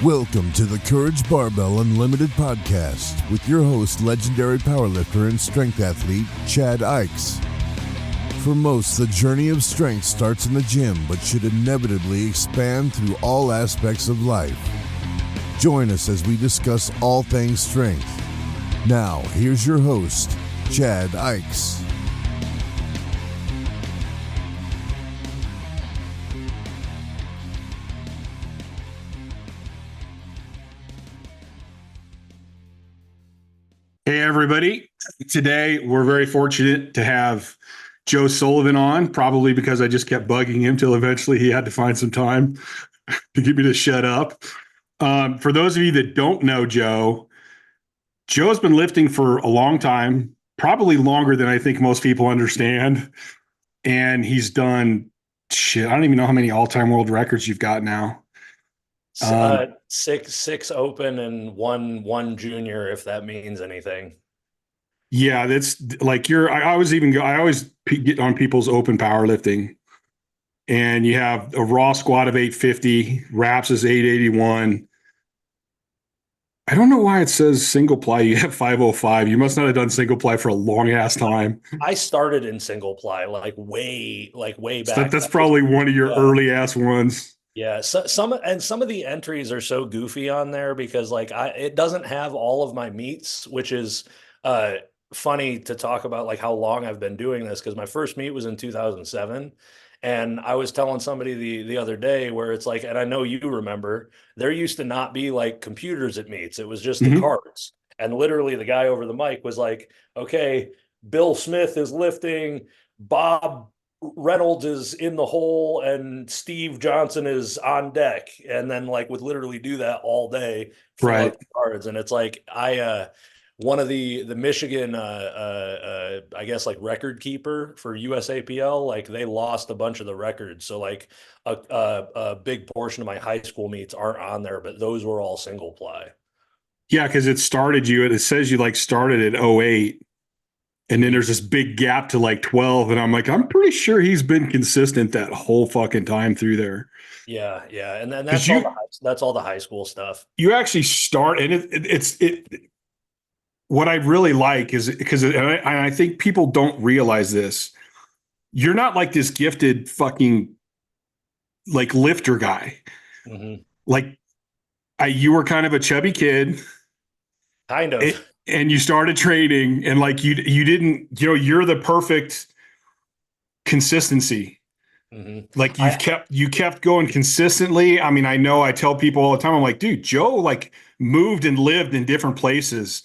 Welcome to the Courage Barbell Unlimited podcast with your host, legendary powerlifter and strength athlete, Chad Ikes. For most, the journey of strength starts in the gym, but should inevitably expand through all aspects of life. Join us as we discuss all things strength. Now, here's your host, Chad Ikes. Hey, everybody. Today, we're very fortunate to have Joe Sullivan on, probably because I just kept bugging him till eventually he had to find some time to get me to shut up. For those of you that don't know Joe's been lifting for a long time, probably longer than I think most people understand. And he's done shit. I don't even know how many all-time world records you've got now. Six open and one junior, if that means anything. Yeah, that's like I always get on people's open powerlifting, and you have a raw squat of 850, wraps is 881. I don't know why it says single ply. You have 505. You must not have done single ply for a long ass time. I started in single ply like way back. That's probably one of your early ass ones. Yeah, so some of the entries are so goofy on there because it doesn't have all of my meets, which is funny to talk about, like how long I've been doing this, because my first meet was in 2007. And I was telling somebody the other day where it's like, and I know you remember, there used to not be like computers at meets. It was just the cards. And literally the guy over the mic was like, okay, Bill Smith is lifting, Bob Reynolds is in the hole, and Steve Johnson is on deck. And then would literally do that all day. Right. Cards. And it's like, one of the Michigan, I guess record keeper for USAPL, they lost a bunch of the records. So a big portion of my high school meets aren't on there, but those were all single ply. Yeah, because it says you started at 08, and then there's this big gap to 12, and I'm pretty sure he's been consistent that whole fucking time through there. Yeah, and then that's all the high school stuff. You actually start, and it's what I really like is because I think people don't realize this. You're not like this gifted fucking lifter guy. Mm-hmm. You were kind of a chubby kid. Kind of. And you started training, and you didn't, you're the perfect consistency. Mm-hmm. You kept going consistently. I mean, I know I tell people all the time, I'm like, dude, Joe moved and lived in different places.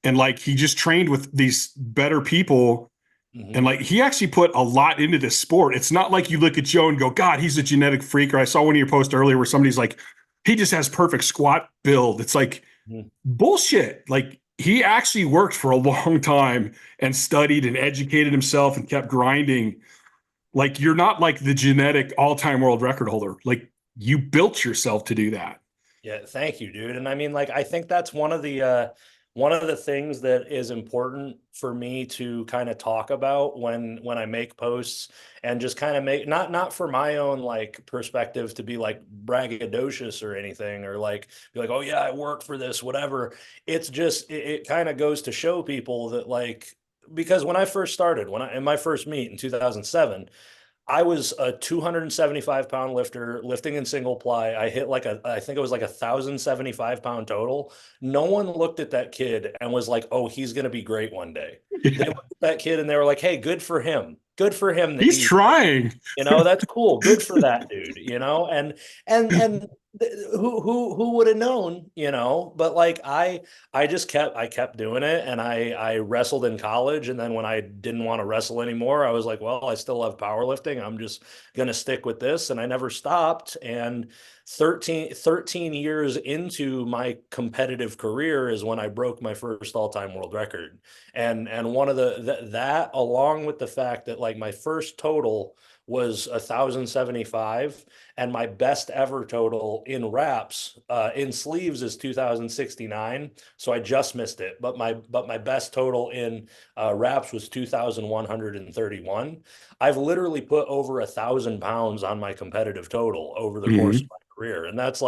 And he just trained with these better people. Mm-hmm. And he actually put a lot into this sport. It's not like you look at Joe and go, God, he's a genetic freak. Or I saw one of your posts earlier where somebody's like, he just has perfect squat build. It's bullshit. He actually worked for a long time and studied and educated himself and kept grinding. You're not the genetic all-time world record holder. You built yourself to do that. Yeah. Thank you, dude. And I mean, I think that's one of the things that is important for me to kind of talk about when I make posts, and just kind of make not for my own perspective to be braggadocious or anything, or be like, oh yeah, I worked for this, whatever. It's just, it kind of goes to show people that because when I first started, in my first meet in 2007, I was a 275 pound lifter lifting in single ply. I hit I think it was 1,075 pound total. No one looked at that kid and was like, oh, he's going to be great one day. Yeah. They looked at that kid and they were like, hey, good for him. Good for him. He's trying. That's cool. Good for that dude. And who would have known? But I just kept doing it, and I wrestled in college, and then when I didn't want to wrestle anymore, I was like, well, I still love powerlifting. I'm just gonna stick with this, and I never stopped. And 13 years into my competitive career is when I broke my first all-time world record. And one of that, along with the fact that my first total was 1,075, and my best ever total in wraps in sleeves is 2,069. So I just missed it, but my best total in wraps was 2,131. I've literally put over 1,000 pounds on my competitive total over the course of my career, and that's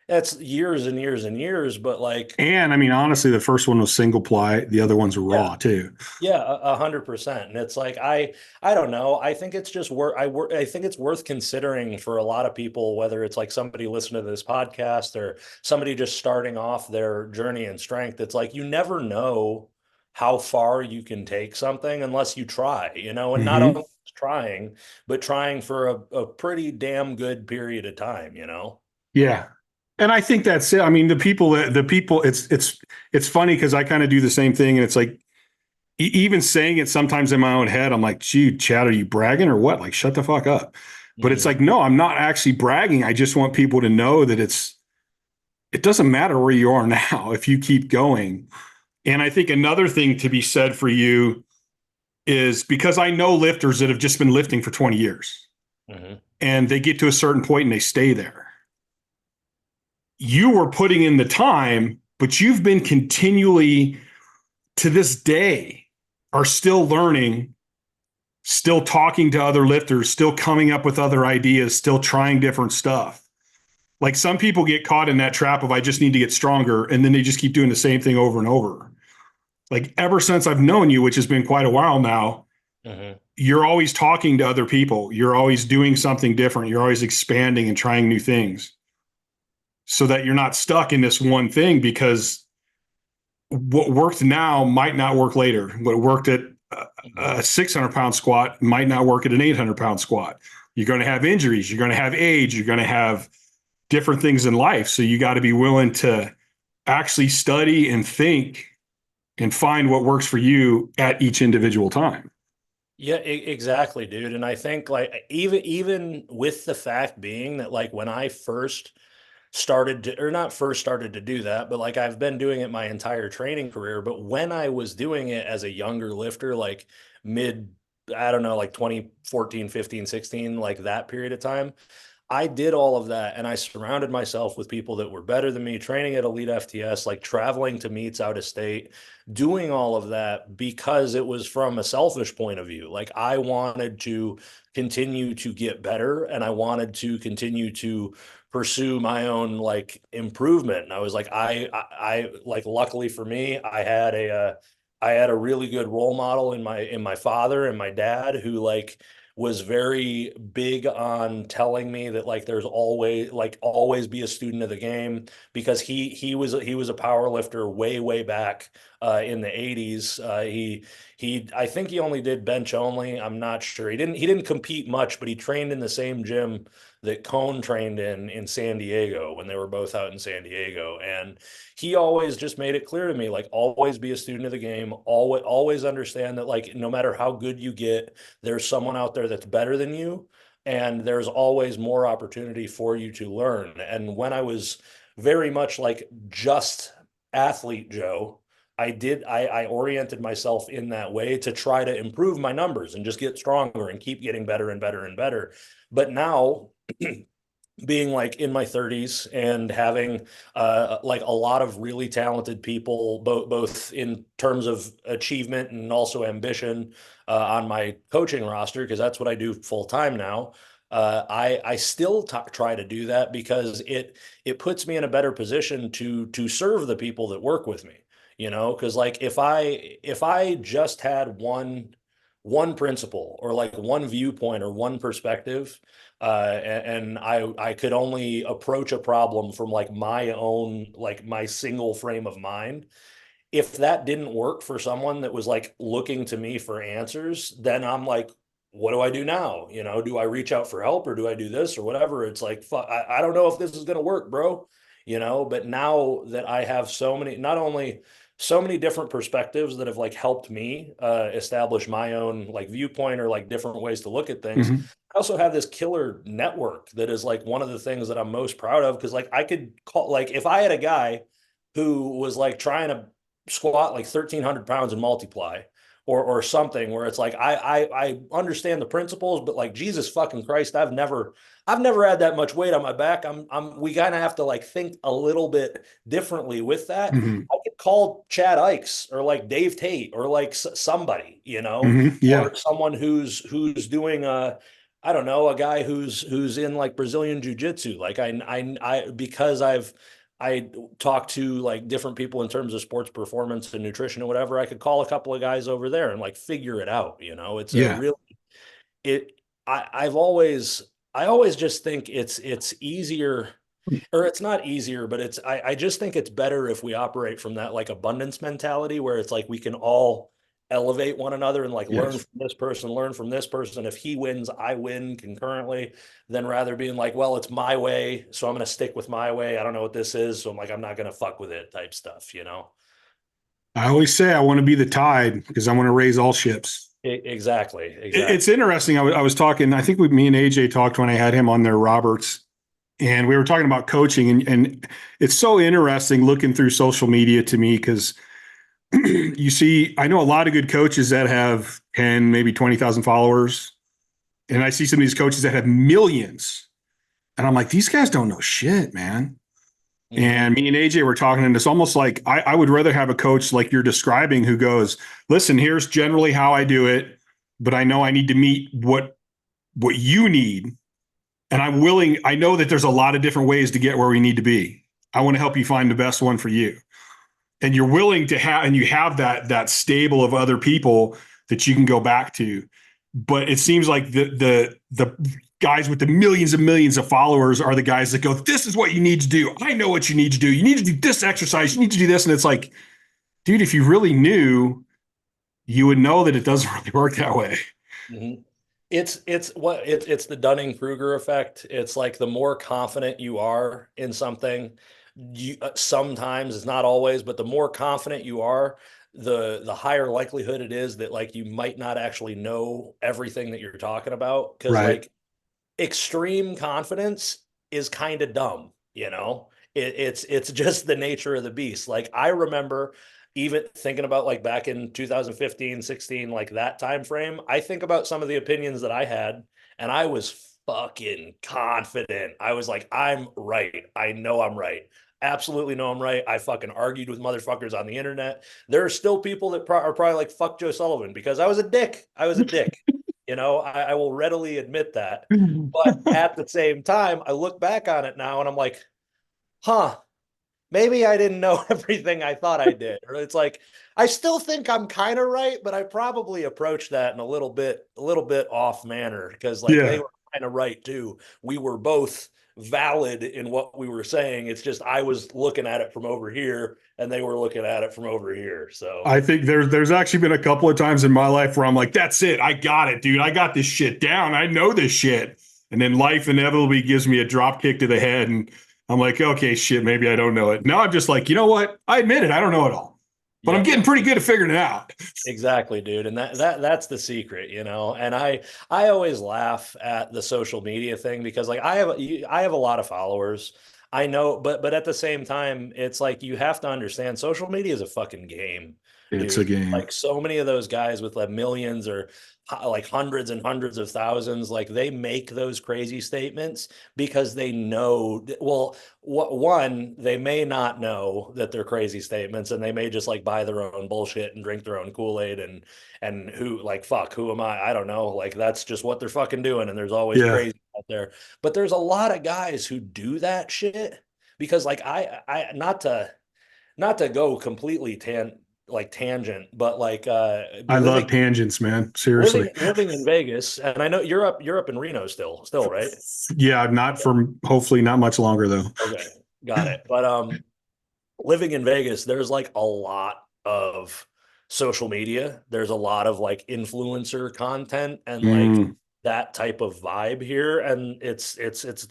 That's years and years and years, but like, And I mean, honestly, the first one was single ply. The other ones are yeah, raw too. yeah, 100%. And it's like, I don't know. I think it's just I think it's worth considering for a lot of people, whether it's like somebody listening to this podcast or somebody just starting off their journey in strength. It's like, you never know how far you can take something unless you try, and not Hmm. only trying, but trying for a pretty damn good period of time. Yeah. And I think that's it. I mean, the people, it's funny because I kind of do the same thing. And it's like, even saying it sometimes in my own head, I'm like, gee, Chad, are you bragging or what? Like, shut the fuck up. But it's Mhm. like, no, I'm not actually bragging. I just want people to know that it doesn't matter where you are now if you keep going. And I think another thing to be said for you is because I know lifters that have just been lifting for 20 years Mhm. and they get to a certain point and they stay there. You were putting in the time, but you've been continually to this day are still learning, still talking to other lifters, still coming up with other ideas, still trying different stuff. Like some people get caught in that trap of I just need to get stronger, and then they just keep doing the same thing over and over. Like ever since I've known you, which has been quite a while now, Mhm. you're always talking to other people. You're always doing something different. You're always expanding and trying new things so that you're not stuck in this one thing because what worked now might not work later. What worked at Mhm. a 600-pound squat might not work at an 800-pound squat. You're going to have injuries. You're going to have age. You're going to have different things in life. So you got to be willing to actually study and think and find what works for you at each individual time. Yeah, exactly, dude. And I think like even with the fact being that like when I first started to, or not first started to do that, but like I've been doing it my entire training career. But when I was doing it as a younger lifter, like mid, I don't know, like 2014, 15, 16, like that period of time, I did all of that and I surrounded myself with people that were better than me, training at Elite FTS, like traveling to meets out of state, doing all of that because it was from a selfish point of view. Like I wanted to continue to get better and I wanted to continue to pursue my own like improvement. And I was like, I like, luckily for me, I had a really good role model in my father and my dad who like was very big on telling me that like there's always be a student of the game because he was a power lifter way back in the 80s. He I think he only did bench only. I'm not sure. He didn't compete much, but he trained in the same gym that Cone trained in San Diego when they were both out in San Diego. And he always just made it clear to me, like, always be a student of the game, always understand that, like, no matter how good you get, there's someone out there that's better than you. And there's always more opportunity for you to learn. And when I was very much like just athlete Joe, I oriented myself in that way to try to improve my numbers and just get stronger and keep getting better and better and better. But now being like in my 30s and having like a lot of really talented people, both in terms of achievement and also ambition, on my coaching roster, because that's what I do full time now. I still try to do that because it puts me in a better position to serve the people that work with me. Because like if I just had one principle or like one viewpoint or one perspective, and I could only approach a problem from like my own, like my single frame of mind. If that didn't work for someone that was like looking to me for answers, then I'm like, what do I do now? Do I reach out for help or do I do this or whatever? It's like, fuck, I don't know if this is going to work, bro. But now that I have so many, not only so many different perspectives that have like helped me establish my own like viewpoint or like different ways to look at things. Mm-hmm. I also have this killer network that is like one of the things that I'm most proud of because like I could call, like, if I had a guy who was like trying to squat like 1,300 pounds and multiply or something where it's like I understand the principles, but like Jesus fucking Christ, I've never had that much weight on my back. We kind of have to like think a little bit differently with that. Mm-hmm. I could call Chad Ikes or like Dave Tate or like somebody, Mm-hmm. Yeah. or someone who's doing I don't know, a guy who's in like Brazilian jiu-jitsu. Like because I talk to like different people in terms of sports performance and nutrition and whatever, I could call a couple of guys over there and like figure it out. It's a Yeah. real it I always just think it's easier, or it's not easier, but I just think it's better if we operate from that like abundance mentality where it's like we can all elevate one another and like learn Yes. from this person, learn from this person. If he wins, I win concurrently, than rather being like, well, it's my way, so I'm going to stick with my way. I don't know what this is, so I'm like, I'm not going to fuck with it type stuff. I always say I want to be the tide because I want to raise all ships. Exactly. It's interesting. I was talking, I think me and AJ talked when I had him on there, Roberts, and we were talking about coaching. And it's so interesting looking through social media to me because you see, I know a lot of good coaches that have 10, maybe 20,000 followers. And I see some of these coaches that have millions. And I'm like, these guys don't know shit, man. And me and AJ were talking, and it's almost like I would rather have a coach like you're describing who goes, listen, here's generally how I do it, but I know I need to meet what you need. And I know that there's a lot of different ways to get where we need to be. I want to help you find the best one for you. And you're willing to have, and you have that stable of other people that you can go back to. But it seems like the guys with the millions and millions of followers are the guys that go, this is what you need to do. I know what you need to do. You need to do this exercise. You need to do this. And it's like, dude, if you really knew, you would know that it doesn't really work that way. Mm-hmm. It's the Dunning-Kruger effect. It's like the more confident you are in something, you sometimes, it's not always, but the more confident you are, the higher likelihood it is that like you might not actually know everything that you're talking about. Because Right. like extreme confidence is kind of dumb. It's just the nature of the beast. Like I remember even thinking about like back in 2015, 16, like that time frame, I think about some of the opinions that I had, and I was fucking confident. I was like, I'm right. I know I'm right. Absolutely know I'm right. I fucking argued with motherfuckers on the internet. There are still people that are probably like, fuck Joe Sullivan, because I was a dick. I was a dick. I will readily admit that. But at the same time, I look back on it now and I'm like, huh, maybe I didn't know everything I thought I did. Or it's like, I still think I'm kind of right, but I probably approached that in a little bit off manner, because like they Yeah. were kind of right too. We were both valid in what we were saying. It's just I was looking at it from over here and they were looking at it from over here. So I think there's actually been a couple of times in my life where I'm like, that's it. I got it, dude. I got this shit down. I know this shit. And then life inevitably gives me a drop kick to the head. And I'm like, okay, shit, maybe I don't know it. Now I'm just like, you know what? I admit it. I don't know it all, but I'm getting pretty good at figuring it out. Exactly, dude. And that's the secret. And I always laugh at the social media thing, because like I have a lot of followers. I know, but at the same time, it's like you have to understand social media is a fucking game, It's a dude. game. Like so many of those guys with like millions or like hundreds and hundreds of thousands, like they make those crazy statements because they know, well, one, they may not know that they're crazy statements, and they may just like buy their own bullshit and drink their own Kool-Aid, and who, like, fuck, who am I don't know, like that's just what they're fucking doing, and there's always Yeah. crazy out there. But there's a lot of guys who do that shit because like I not to go completely tangent, but like I love living tangents, man. Seriously. living in Vegas, and I know you're up in Reno still, right? Yeah, not for hopefully not much longer though. Okay, got it. But living in Vegas, there's like a lot of social media. There's a lot of like influencer content and like Mm, that type of vibe here, and it's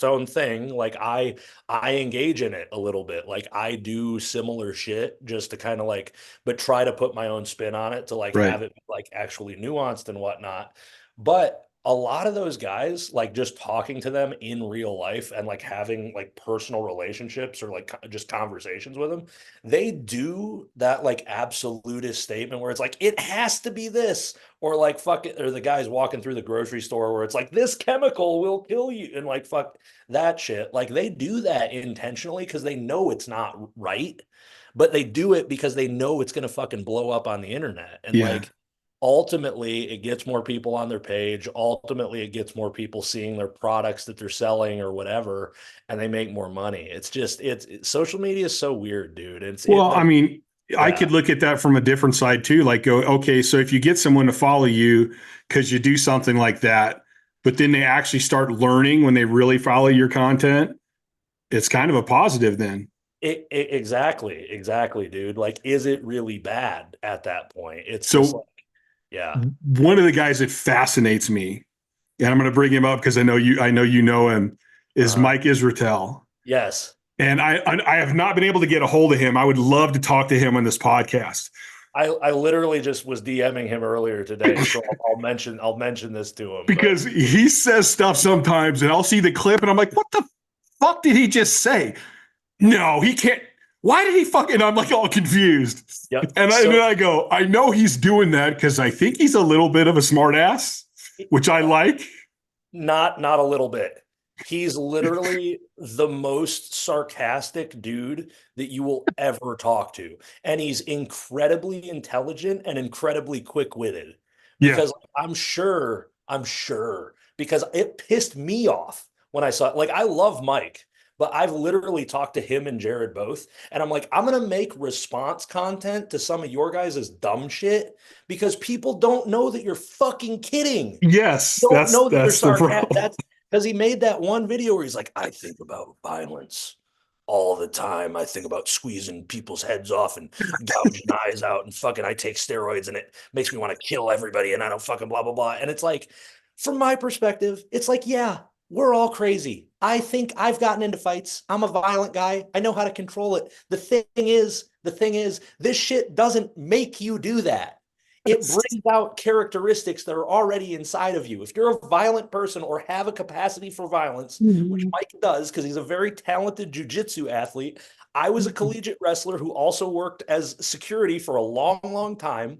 own thing. Like I engage in it a little bit. Like I do similar shit just to kind of like, but try to put my own spin on it to like right. have it like actually nuanced and whatnot. But a lot of those guys, like just talking to them in real life and like having like personal relationships or like just conversations with them, they do that like absolutist statement where it's like, it has to be this, or like fuck it, or the guys walking through the grocery store where it's like, this chemical will kill you, and like fuck that shit. Like they do that intentionally because they know it's not right, but they do it because they know it's gonna fucking blow up on the internet. And Yeah. like ultimately it gets more people on their page. Ultimately, it gets more people seeing their products that they're selling or whatever, and they make more money. It's just social media is so weird, dude. I mean, I could look at that from a different side too. Like, go, okay, so if you get someone to follow you because you do something like that, but then they actually start learning when they really follow your content, it's kind of a positive then. Exactly, dude. Like, is it really bad at that point? It's just So like, yeah. one of the guys that fascinates me, and I'm going to bring him up because I know you know him, is Mike Israetel. Yes. And I have not been able to get a hold of him. I would love to talk to him on this podcast. I literally just was DMing him earlier today, so I'll mention this to him because he says stuff sometimes, and I'll see the clip, and I'm like, "What the fuck did he just say?" No, he can't. Why did he fucking? I'm like all confused. Yep. And then I go, I know he's doing that because I think he's a little bit of a smartass, which I like. Not a little bit. He's literally the most sarcastic dude that you will ever talk to. And he's incredibly intelligent and incredibly quick-witted. Because I'm sure, because it pissed me off when I saw it. Like, I love Mike, but I've literally talked to him and Jared both. And I'm like, I'm going to make response content to some of your guys' dumb shit because people don't know that you're fucking kidding. Yes, Don't know that you're that's the sarcastic. problem. That's because he made that one video where he's like, I think about violence all the time. I think about squeezing people's heads off and gouging eyes out and fucking I take steroids and it makes me want to kill everybody and I don't fucking blah blah blah. And it's like, from my perspective, it's like, yeah, we're all crazy. I think I've gotten into fights. I'm a violent guy. I know how to control it. The thing is, this shit doesn't make you do that. It brings out characteristics that are already inside of you. If you're a violent person or have a capacity for violence, which Mike does because he's a very talented jiu-jitsu athlete. I was a collegiate wrestler who also worked as security for a long, long time.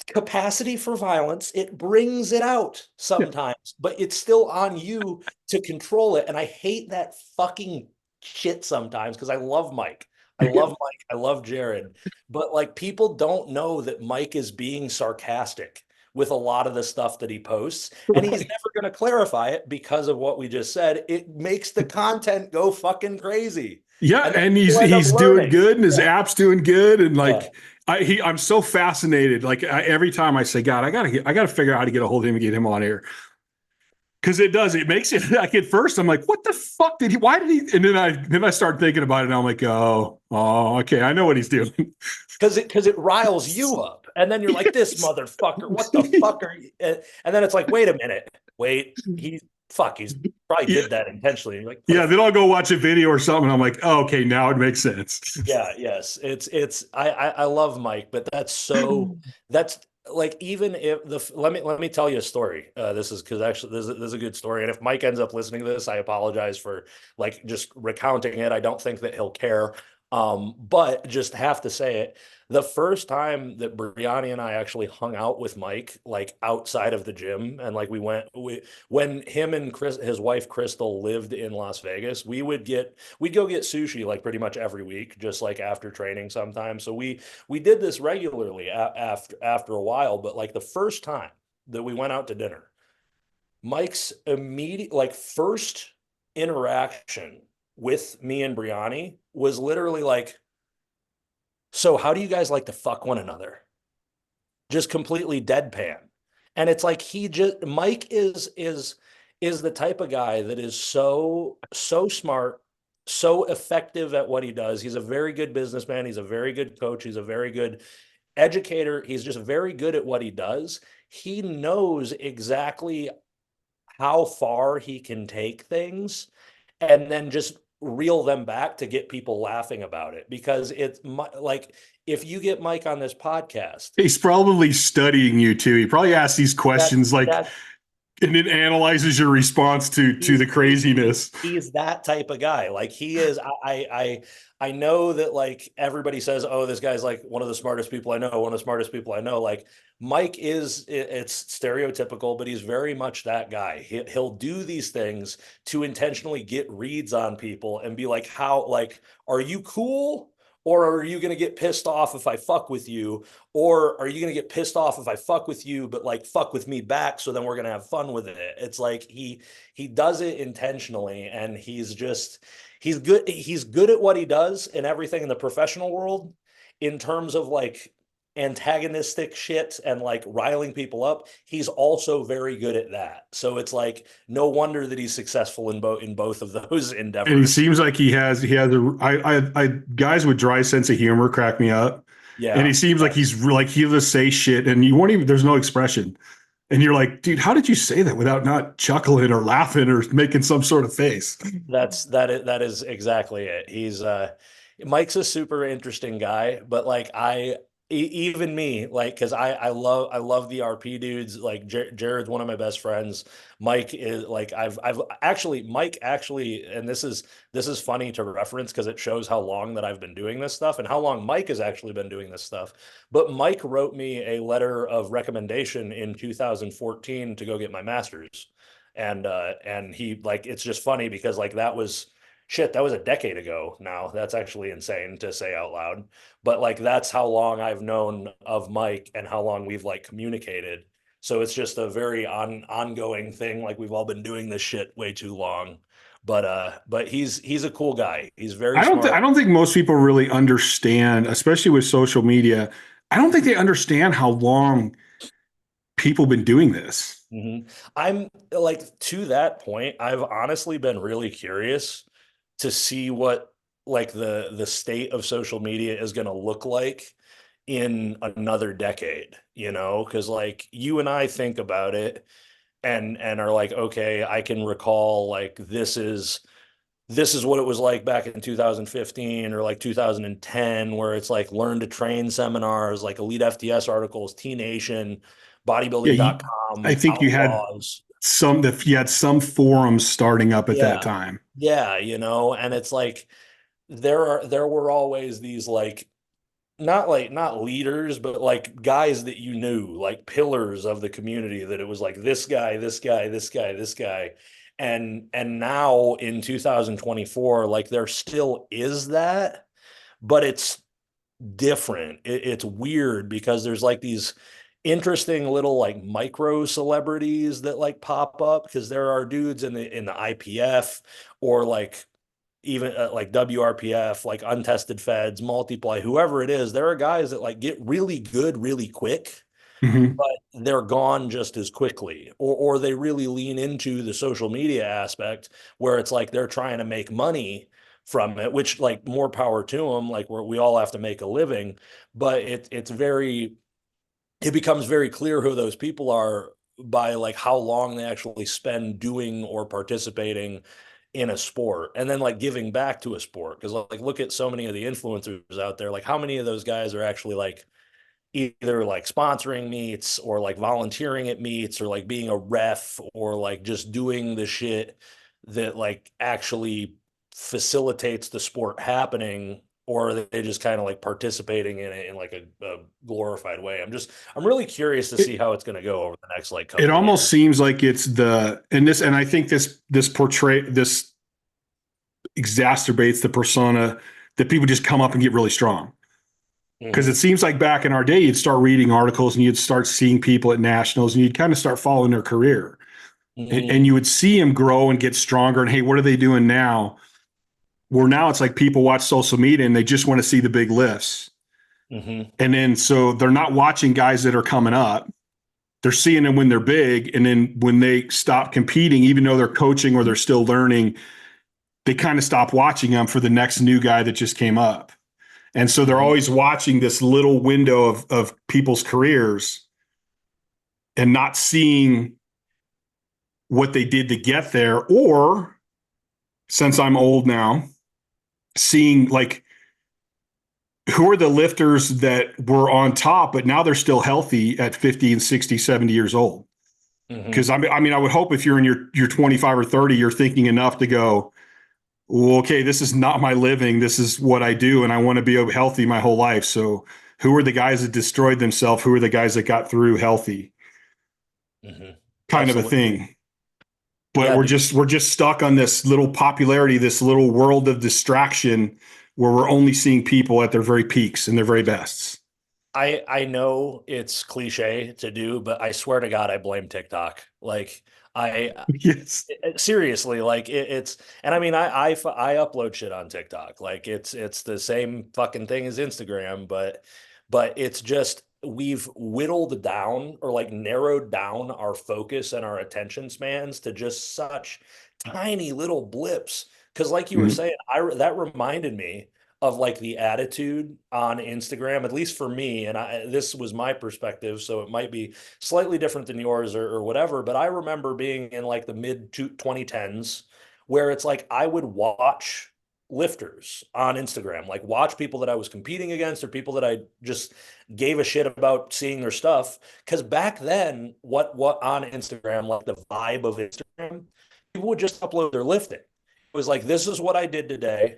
Capacity for violence, it brings it out sometimes, but it's still on you to control it. And I hate that fucking shit sometimes because I love Mike. I love Jared, but like people don't know that Mike is being sarcastic with a lot of the stuff that he posts, and he's never going to clarify it because of what we just said. It makes the content go fucking crazy. Yeah, and he's doing good, and his app's doing good, and like I'm so fascinated. Like every time I say, God, I gotta figure out how to get a hold of him and get him on here. Because it makes it like at first I'm like, what the fuck did he? Why did he? And then I start thinking about it, and I'm like, oh, okay, I know what he's doing. Because it riles you up, and then you're like, this motherfucker, what the fuck are you? And then it's like, wait a minute, he's probably did that intentionally. You're like, then I'll go watch a video or something. And I'm like, oh, okay, now it makes sense. Yes, I love Mike, but that's like, even if let me tell you a story. This is because actually this is a good story, and if Mike ends up listening to this, I apologize for like just recounting it. I don't think that he'll care, but just have to say it. The first time that Brianni and I actually hung out with Mike, like outside of the gym, and like when him and his wife Crystal lived in Las Vegas, we'd go get sushi like pretty much every week, just like after training sometimes. So we did this regularly after a while, but like the first time that we went out to dinner, Mike's immediate like first interaction with me and Brianni was literally like, so how do you guys like to fuck one another? Just completely deadpan. And it's like Mike is the type of guy that is so smart, so effective at what he does. He's a very good businessman. He's a very good coach. He's a very good educator. He's just very good at what he does. He knows exactly how far he can take things and then just reel them back to get people laughing about it, because it's like, if you get Mike on this podcast, he's probably studying you too. He probably asks these questions and then analyzes your response to the craziness. He's that type of guy. Like he is. I know that like everybody says, oh, this guy's like one of the smartest people I know, one of the smartest people I know. Like Mike is, it's stereotypical, but he's very much that guy. He'll do these things to intentionally get reads on people and be like, how, like, are you cool? Or are you going to get pissed off if I fuck with you? Or are you going to get pissed off if I fuck with you, but like fuck with me back? So then we're going to have fun with it. It's like he does it intentionally, and he's good at what he does and everything in the professional world in terms of like antagonistic shit and like riling people up. He's also very good at that. So it's like no wonder that he's successful in both of those And he endeavors. seems like he has guys with dry sense of humor crack me up. And he Yeah. seems like he'll just say shit and you won't even, there's no expression. And you're like, dude, how did you say that without not chuckling or laughing or making some sort of face? That is exactly it. He's Mike's a super interesting guy, but like even me, like, because I love the RP dudes. Like Jared's one of my best friends. Mike is like I've actually Mike actually, and this is funny to reference because it shows how long that I've been doing this stuff and how long Mike has actually been doing this stuff. But Mike wrote me a letter of recommendation in 2014 to go get my master's. And he, like, it's just funny because like that was shit, that was a decade ago now. That's actually insane to say out loud. But like that's how long I've known of Mike and how long we've like communicated. So it's just a very ongoing thing. Like we've all been doing this shit way too long. But he's a cool guy. He's very I smart. don't think most people really understand, especially with social media. I don't think they understand how long people been doing this. I'm like, to that point, I've honestly been really curious to see what like the state of social media is going to look like in another decade, because like you and I think about it and are like, okay, I can recall like this is what it was like back in 2015 or like 2010, where it's like learn to train seminars, like Elite FTS articles, T Nation, Yeah, I bodybuilding.com, think Outlaws. you had some forums starting up at that Yeah. time. Yeah, and it's like there were always these like not leaders, but like guys that you knew, like pillars of the community, that it was like this guy, this guy, this guy, this guy. And now in 2024, like there still is that, but it's different. It's weird because there's like these interesting little like micro celebrities that like pop up because there are dudes in the IPF or like even like WRPF, like untested feds, multiply, whoever it is. There are guys that like get really good really quick, Mm-hmm. but they're gone just as quickly, or they really lean into the social media aspect where it's like they're trying to make money from it, which like more power to them. Like we all have to make a living, but it becomes very clear who those people are by like how long they actually spend doing or participating in a sport and then like giving back to a sport. Because like look at so many of the influencers out there, like how many of those guys are actually like either like sponsoring meets or like volunteering at meets or like being a ref or like just doing the shit that like actually facilitates the sport happening, or are they just kind of like participating in it in like a glorified way? I'm really curious to see It how it's going to go over the next like it couple of almost years. seems like it's and I think this exacerbates the persona that people just come up and get really strong. Because it Hmm. seems like back in our day, you'd start reading articles and you'd start seeing people at nationals and you'd kind of start following their career. And Hmm. you would see them grow and get stronger. And hey, what are they doing now? Where now it's like people watch social media and they just want to see the big lifts. Hmm. And then so they're not watching guys that are coming up. They're seeing them when they're big. And then when they stop competing, even though they're coaching or they're still learning, they kind of stop watching them for the next new guy that just came up. And so they're Hmm. always watching this little window of people's careers and not seeing what they did to get there. Or since I'm old now, seeing like who are the lifters that were on top, but now they're still healthy at 50 and 60, 70 years old. Because Hmm. I mean, I would hope if you're in your 25 or 30, you're thinking enough to go, well, okay, this is not my living. This is what I do. And I want to be healthy my whole life. So who are the guys that destroyed themselves? Who are the guys that got through healthy? Hmm. Kind of a Absolutely. thing. But Yeah, we're dude. just stuck on this little popularity, this little world of distraction where we're only seeing people at their very peaks and their very bests? I know it's cliche to do, but I swear to God, I blame TikTok. Like I Yes. seriously, like it's, and I mean, I upload shit on TikTok. Like it's the same fucking thing as Instagram, but it's just we've whittled down or like narrowed down our focus and our attention spans to just such tiny little blips. Because like you were Mhm. saying, I that reminded me of like the attitude on Instagram, at least for me, and this was my perspective, so it might be slightly different than yours or whatever. But I remember being in like the mid 2010s where it's like I would watch lifters on Instagram, like watch people that I was competing against or people that I just gave a shit about seeing their stuff. Because back then, what on Instagram, like the vibe of Instagram, people would just upload their lifting. It was like, this is what I did today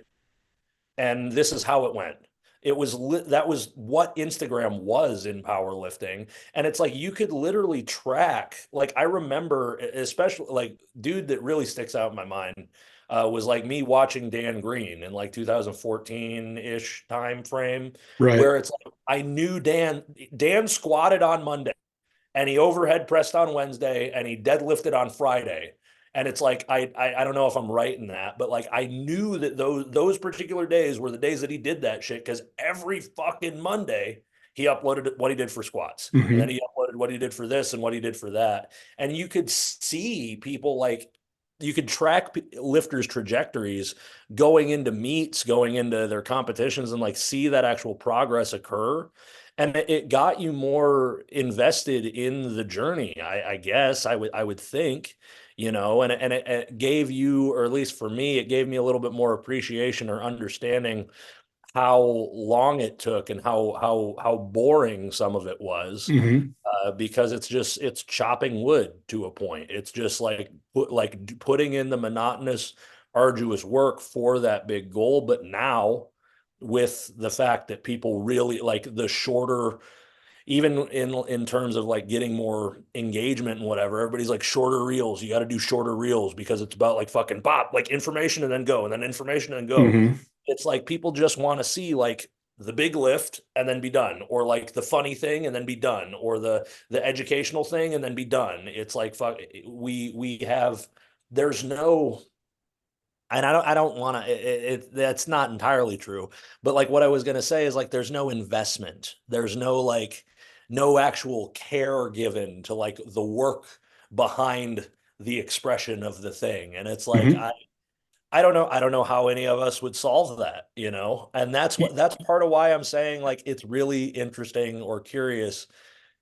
and this is how it went. It was that was what Instagram was in powerlifting, and it's like you could literally track. Like I remember, especially like dude that really sticks out in my mind was like me watching Dan Green in like 2014 ish time frame, Right. where it's like I knew Dan squatted on Monday and he overhead pressed on Wednesday and he deadlifted on Friday. And it's like I don't know if I'm right in that, but like I knew that those particular days were the days that he did that shit because every fucking Monday he uploaded what he did for squats. And then Hmm. he uploaded what he did for this and what he did for that. And you could see people like you could track lifters' trajectories going into meets, going into their competitions, and like see that actual progress occur and it got you more invested in the journey. I guess I would think, and it gave you, or at least for me, it gave me a little bit more appreciation or understanding how long it took and how boring some of it was. Hmm. Because it's chopping wood to a point. It's just like putting in the monotonous, arduous work for that big goal. But now, with the fact that people really like the shorter, even in terms of like getting more engagement and whatever, everybody's like shorter reels. You got to do shorter reels because it's about like fucking pop, like information and then go, and then information and go. Hmm. It's like people just want to see like the big lift and then be done, or like the funny thing and then be done, or the educational thing and then be done. It's like fuck, we have there's no, and I don't want to that's not entirely true, but like what I was going to say is like there's no investment, there's no like no actual care given to like the work behind the expression of the thing. And it's like Hmm. I don't know how any of us would solve that, and that's part of why I'm saying like it's really interesting or curious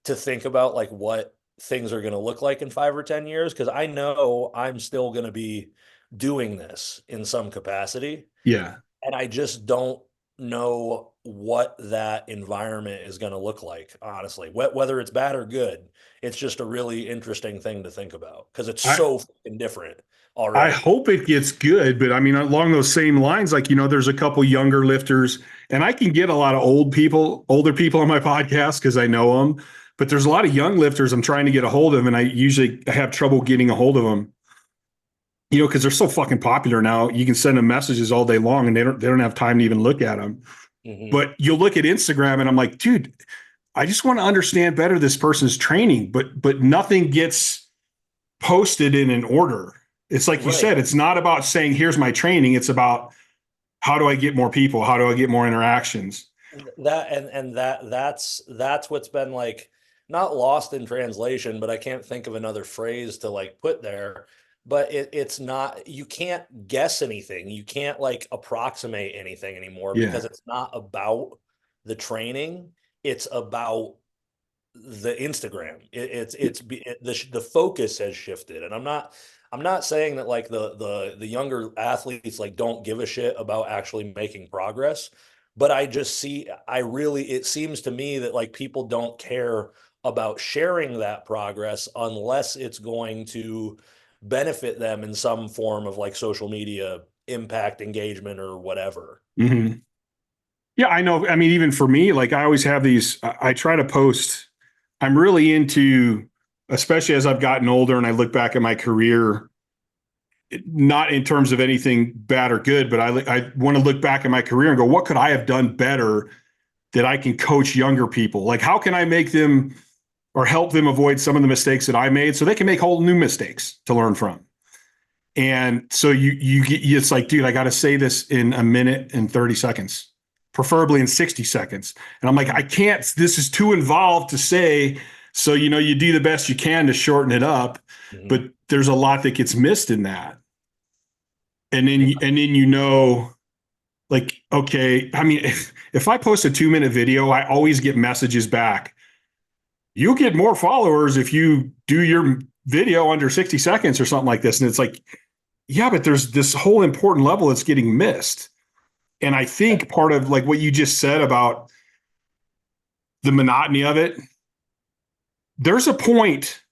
to think about like what things are going to look like in 5 or 10 years, because I know I'm still going to be doing this in some capacity, Yeah. and I just don't know what that environment is going to look like, honestly. Whether it's bad or good, it's just a really interesting thing to think about because it's I, so fucking different I already. hope it gets good, but I mean, along those same lines, like, there's a couple younger lifters, and I can get a lot of older people on my podcast because I know them, but there's a lot of young lifters I'm trying to get a hold of, and I usually have trouble getting a hold of them, because they're so fucking popular now. You can send them messages all day long, and they don't have time to even look at them. Hmm. But you'll look at Instagram, and I'm like, dude, I just want to understand better this person's training, but nothing gets posted in an order. It's like you Right. said, it's not about saying, here's my training. It's about how do I get more people? How do I get more interactions? That's what's been like not lost in translation, but I can't think of another phrase to like put there. But it's not, you can't guess anything. You can't like approximate anything anymore Yeah. because it's not about the training. It's about the Instagram. The focus has shifted, and I'm not saying that like the younger athletes like don't give a shit about actually making progress, but I just see I really it seems to me that like people don't care about sharing that progress unless it's going to benefit them in some form of like social media impact, engagement, or whatever. Hmm. Yeah, I know. I mean, even for me, like I always have these, I try to post, I'm really into, especially as I've gotten older and I look back at my career, not in terms of anything bad or good, but I want to look back at my career and go, what could I have done better that I can coach younger people? Like, how can I make them or help them avoid some of the mistakes that I made so they can make whole new mistakes to learn from? And so you get, it's like, dude, I got to say this in a minute and 30 seconds, preferably in 60 seconds. And I'm like, I can't, this is too involved to say. So, you do the best you can to shorten it up, but there's a lot that gets missed in that. And then, like, okay, I mean, if I post a 2-minute video, I always get messages back. You'll get more followers if you do your video under 60 seconds or something like this. And it's like, yeah, but there's this whole important level that's getting missed. And I think part of like what you just said about the monotony of it, there's a point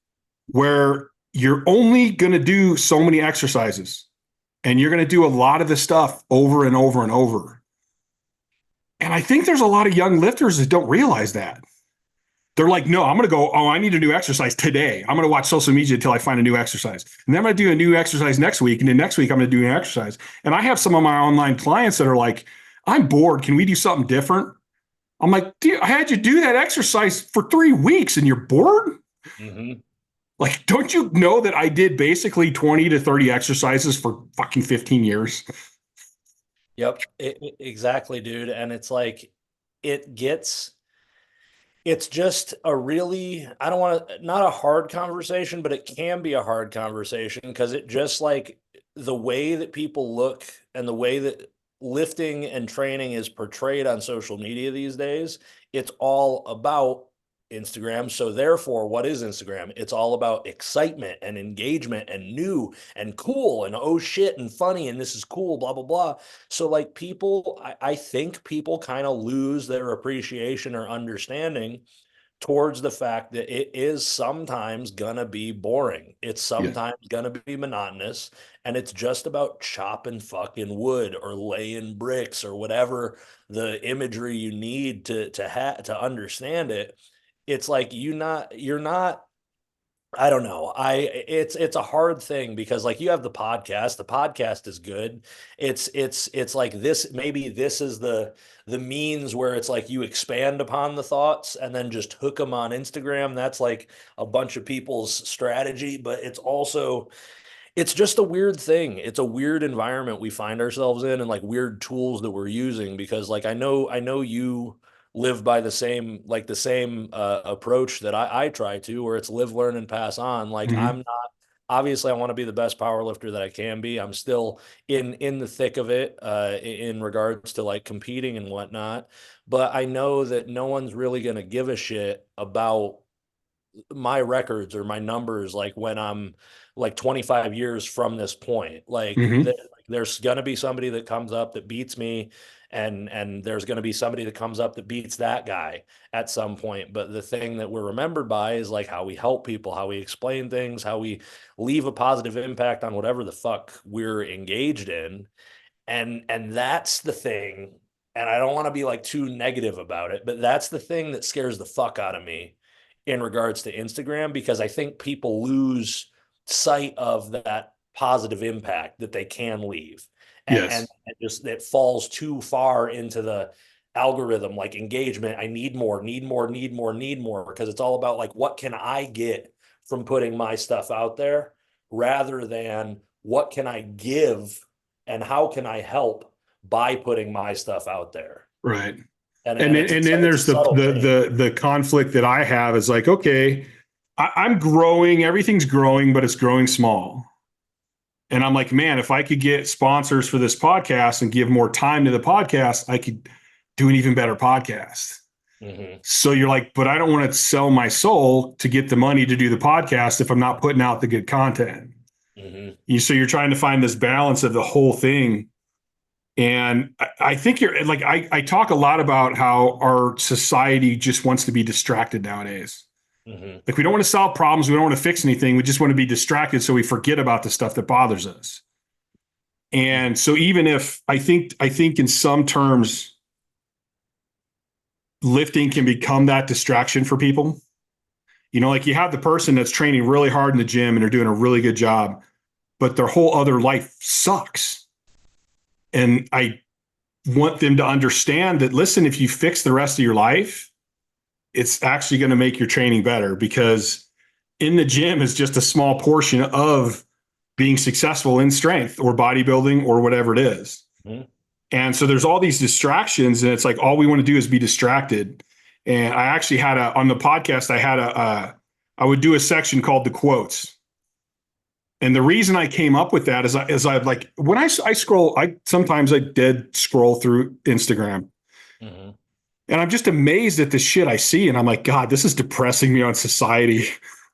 where you're only going to do so many exercises and you're going to do a lot of the stuff over and over and over. And I think there's a lot of young lifters that don't realize that. They're like, no, I'm going to go, I need a new exercise today. I'm going to watch social media until I find a new exercise. And then I'm going to do a new exercise next week. And then next week, I'm going to do an exercise. And I have some of my online clients that are like, I'm bored. Can we do something different? I'm like, dude, I had you do that exercise for 3 weeks and you're bored? Mm-hmm. Like, don't you know that I did basically 20 to 30 exercises for fucking 15 years? Yep, exactly, dude. And it's like, it's just a really, I don't want to, not a hard conversation, but it can be a hard conversation because it just like the way that people look and the way that lifting and training is portrayed on social media these days, it's all about Instagram. So therefore, what is Instagram? It's all about excitement and engagement and new and cool and oh shit and funny and this is cool, blah, blah, blah. So like people, I think people kind of lose their appreciation or understanding towards the fact that it is sometimes gonna be boring. It's sometimes gonna be monotonous, and it's just about chopping fucking wood or laying bricks or whatever the imagery you need to understand it. It's like you're not, I don't know. It's a hard thing because like you have the podcast is good. It's like this, maybe this is the means where it's like you expand upon the thoughts and then just hook them on Instagram. That's like a bunch of people's strategy, but it's just a weird thing. It's a weird environment we find ourselves in and like weird tools that we're using because like I know you live by the same approach that I try to, where it's live, learn, and pass on. Like I'm not, obviously I want to be the best power lifter that I can be. I'm still in the thick of it in regards to like competing and whatnot. But I know that no one's really going to give a shit about my records or my numbers like when I'm like 25 years from this point. Like there's going to be somebody that comes up that beats me and there's going to be somebody that comes up that beats that guy at some point. But the thing that we're remembered by is like how we help people, how we explain things, how we leave a positive impact on whatever the fuck we're engaged in. And that's the thing. And I don't want to be like too negative about it, but that's the thing that scares the fuck out of me in regards to Instagram, because I think people lose sight of that positive impact that they can leave. And just it falls too far into the algorithm, like engagement. I need more, because it's all about like, what can I get from putting my stuff out there rather than what can I give and how can I help by putting my stuff out there. Right. And then there's the conflict that I have is like, okay, I'm growing, everything's growing, but it's growing small. And I'm like, man, if I could get sponsors for this podcast and give more time to the podcast, I could do an even better podcast. So you're like, but I don't want to sell my soul to get the money to do the podcast if I'm not putting out the good content. So you're trying to find this balance of the whole thing. And I think you're like, I talk a lot about how our society just wants to be distracted nowadays. Like we don't want to solve problems. We don't want to fix anything. We just want to be distracted so we forget about the stuff that bothers us. And so even if I think in some terms, lifting can become that distraction for people. Like you have the person that's training really hard in the gym and they're doing a really good job. but their whole other life sucks. And I want them to understand that, listen, if you fix the rest of your life, it's actually going to make your training better, because in the gym is just a small portion of being successful in strength or bodybuilding or whatever it is. Mm-hmm. And so there's all these distractions, and it's like, all we want to do is be distracted. And I actually had on the podcast, I would do a section called the quotes. And the reason I came up with that is I like, when I scroll, sometimes I dead scroll through Instagram. Mm-hmm. And I'm just amazed at the shit I see. And I'm like, God, this is depressing me on society,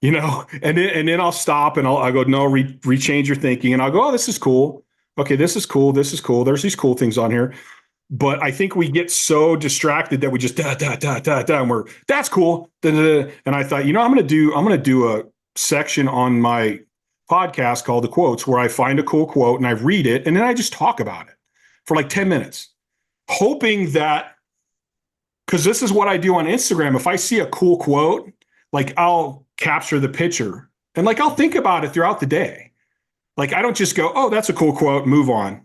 you know? And then I'll stop and I'll go, no, rechange your thinking. And I'll go, oh, this is cool. Okay, this is cool. This is cool. There's these cool things on here. But I think we get so distracted that we just and we're, that's cool. And I thought, you know, I'm gonna do a section on my podcast called The Quotes, where I find a cool quote and I read it, and then I just talk about it for like 10 minutes, hoping that, because this is what I do on Instagram. If I see a cool quote, like, I'll capture the picture and like I'll think about it throughout the day. Like, I don't just go, oh, that's a cool quote, move on.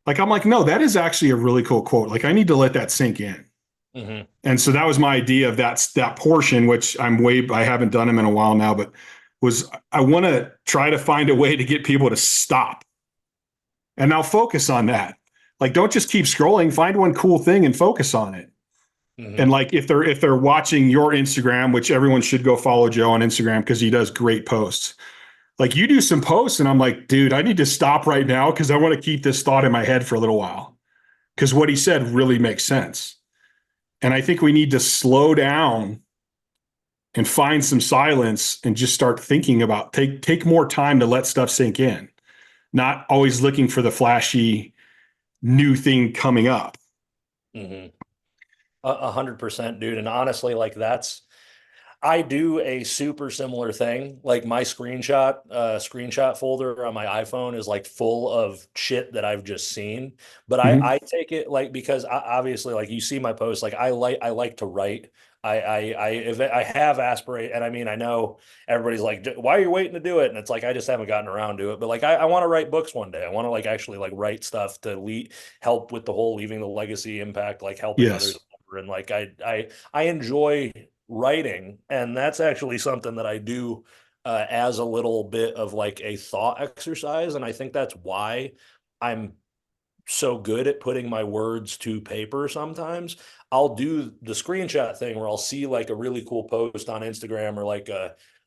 Like, I'm like, no, that is actually a really cool quote. Like, I need to let that sink in. Mm-hmm. And so that was my idea of that portion, which I haven't done them in a while now, but I want to try to find a way to get people to stop. And now focus on that. Like, don't just keep scrolling, find one cool thing and focus on it. Mm-hmm. And like, if they're watching your Instagram, which everyone should go follow Joe on Instagram because he does great posts. Like, you do some posts and I'm like, dude, I need to stop right now because I want to keep this thought in my head for a little while. Because what he said really makes sense. And I think we need to slow down and find some silence and just start thinking about, take more time to let stuff sink in, not always looking for the flashy new thing coming up. Mm-hmm. 100%, dude. And honestly, like, I do a super similar thing. Like, my screenshot folder on my iPhone is like full of shit that I've just seen. But mm-hmm. I take it like, because obviously, like, you see my posts, like I like to write. If I have aspirate, and I mean, I know everybody's like, why are you waiting to do it? And it's like, I just haven't gotten around to it. But like, I want to write books one day. I want to like actually like write stuff to help with the whole leaving the legacy impact, like helping others. And like, I enjoy writing, and that's actually something that I do as a little bit of like a thought exercise. And I think that's why I'm so good at putting my words to paper. Sometimes I'll do the screenshot thing where I'll see like a really cool post on Instagram, or like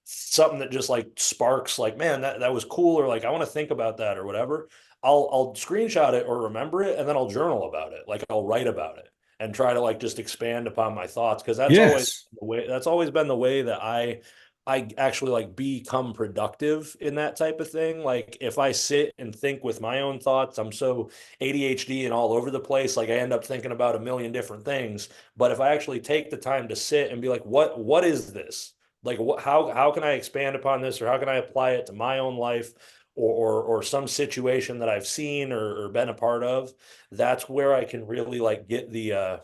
something that just like sparks like, man, that was cool, or like, I want to think about that or whatever. I'll screenshot it or remember it, and then I'll journal about it. Like, I'll write about it and try to like just expand upon my thoughts, because that's always been the way that I actually like become productive in that type of thing. Like, if I sit and think with my own thoughts, I'm so ADHD and all over the place. Like, I end up thinking about a million different things. But if I actually take the time to sit and be like, what is this? Like, how can I expand upon this, or how can I apply it to my own life? Or some situation that I've seen or been a part of, that's where I can really like get the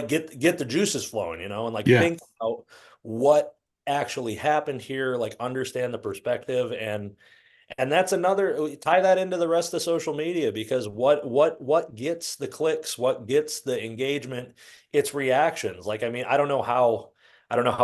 get the juices flowing, you know, and like think about what actually happened here, like understand the perspective, and that's another, tie that into the rest of social media, because what gets the clicks, what gets the engagement, it's reactions. Like, I mean, I don't know how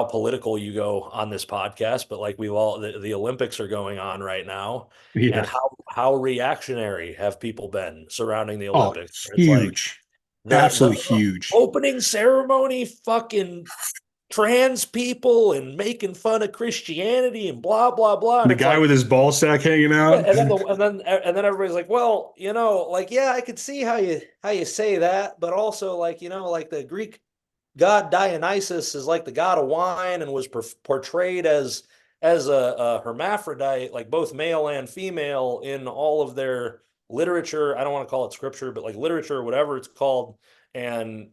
political you go on this podcast, but like, the Olympics are going on right now. Yeah. And how reactionary have people been surrounding the Olympics? Oh, huge. Like absolutely huge. Opening ceremony, fucking trans people and making fun of Christianity and blah, blah, blah. And the guy like, with his ball sack hanging out. Yeah, and then everybody's like, well, you know, like, yeah, I could see how you say that, but also, like, you know, like the Greek god Dionysus is like the god of wine and was portrayed as a hermaphrodite, like both male and female, in all of their literature. I don't want to call it scripture, but like literature, whatever it's called. And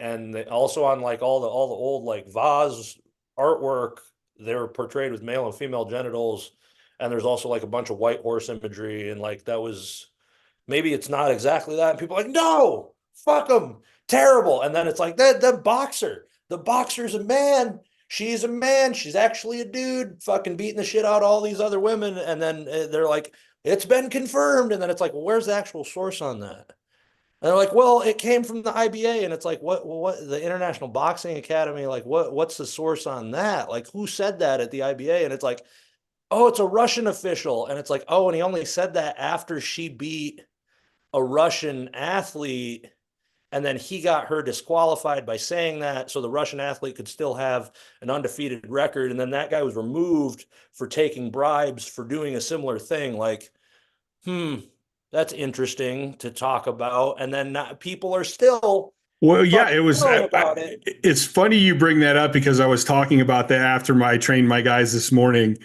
also on like all the old like vase artwork, they're portrayed with male and female genitals. And there's also like a bunch of white horse imagery, and like, that was, maybe it's not exactly that. And people are like, no, fuck them, terrible. And then it's like, the boxer's a man, she's a man, she's actually a dude, fucking beating the shit out of all these other women. And then they're like, it's been confirmed. And then it's like, well, where's the actual source on that? And they're like, well, it came from the IBA. And it's like, what, the International Boxing Academy? Like, what's the source on that? Like, who said that at the IBA? And it's like, oh, it's a Russian official. And it's like, oh, and he only said that after she beat a Russian athlete. And then he got her disqualified by saying that. So the Russian athlete could still have an undefeated record. And then that guy was removed for taking bribes for doing a similar thing. Like, that's interesting to talk about. And then people are still. Well, yeah, it was. About it. It's funny you bring that up because I was talking about that after I trained my guys this morning.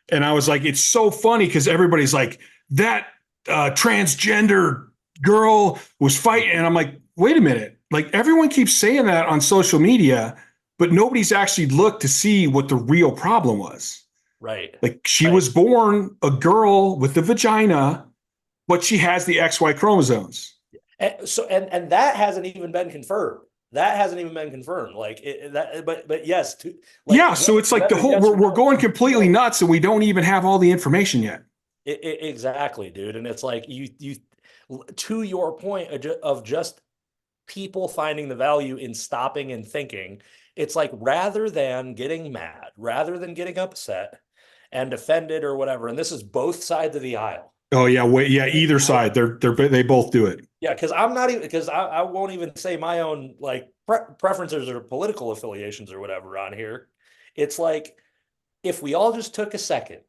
And I was like, it's so funny because everybody's like, that transgender girl was fighting. And I'm like, wait a minute. Like, everyone keeps saying that on social media, but nobody's actually looked to see what the real problem was. Right. Like, she was born a girl with a vagina, but she has the XY chromosomes. And that hasn't even been confirmed. Like but yes. So it's like the whole, we're going completely nuts and we don't even have all the information yet. Exactly, dude. And it's like you to your point of just people finding the value in stopping and thinking, it's like, rather than getting mad, rather than getting upset and offended or whatever, and this is both sides of the aisle. Oh yeah, either side, they both do it. Yeah, because I won't even say my own like preferences or political affiliations or whatever on here. It's like, if we all just took a second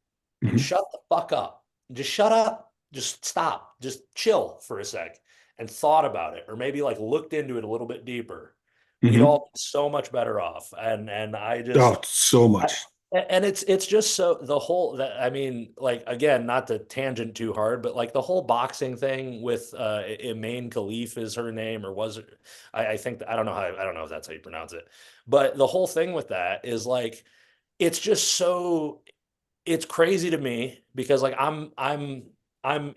and shut the fuck up, just shut up, just stop, just chill for a sec and thought about it, or maybe like looked into it a little bit deeper, we'd all be so much better off. And I just so much. And it's just so the whole that, I mean, like, again, not to tangent too hard, but like the whole boxing thing with Imaine Khalif is her name, or was it? I think I don't know if that's how you pronounce it, but the whole thing with that is like, it's just so, it's crazy to me because like I'm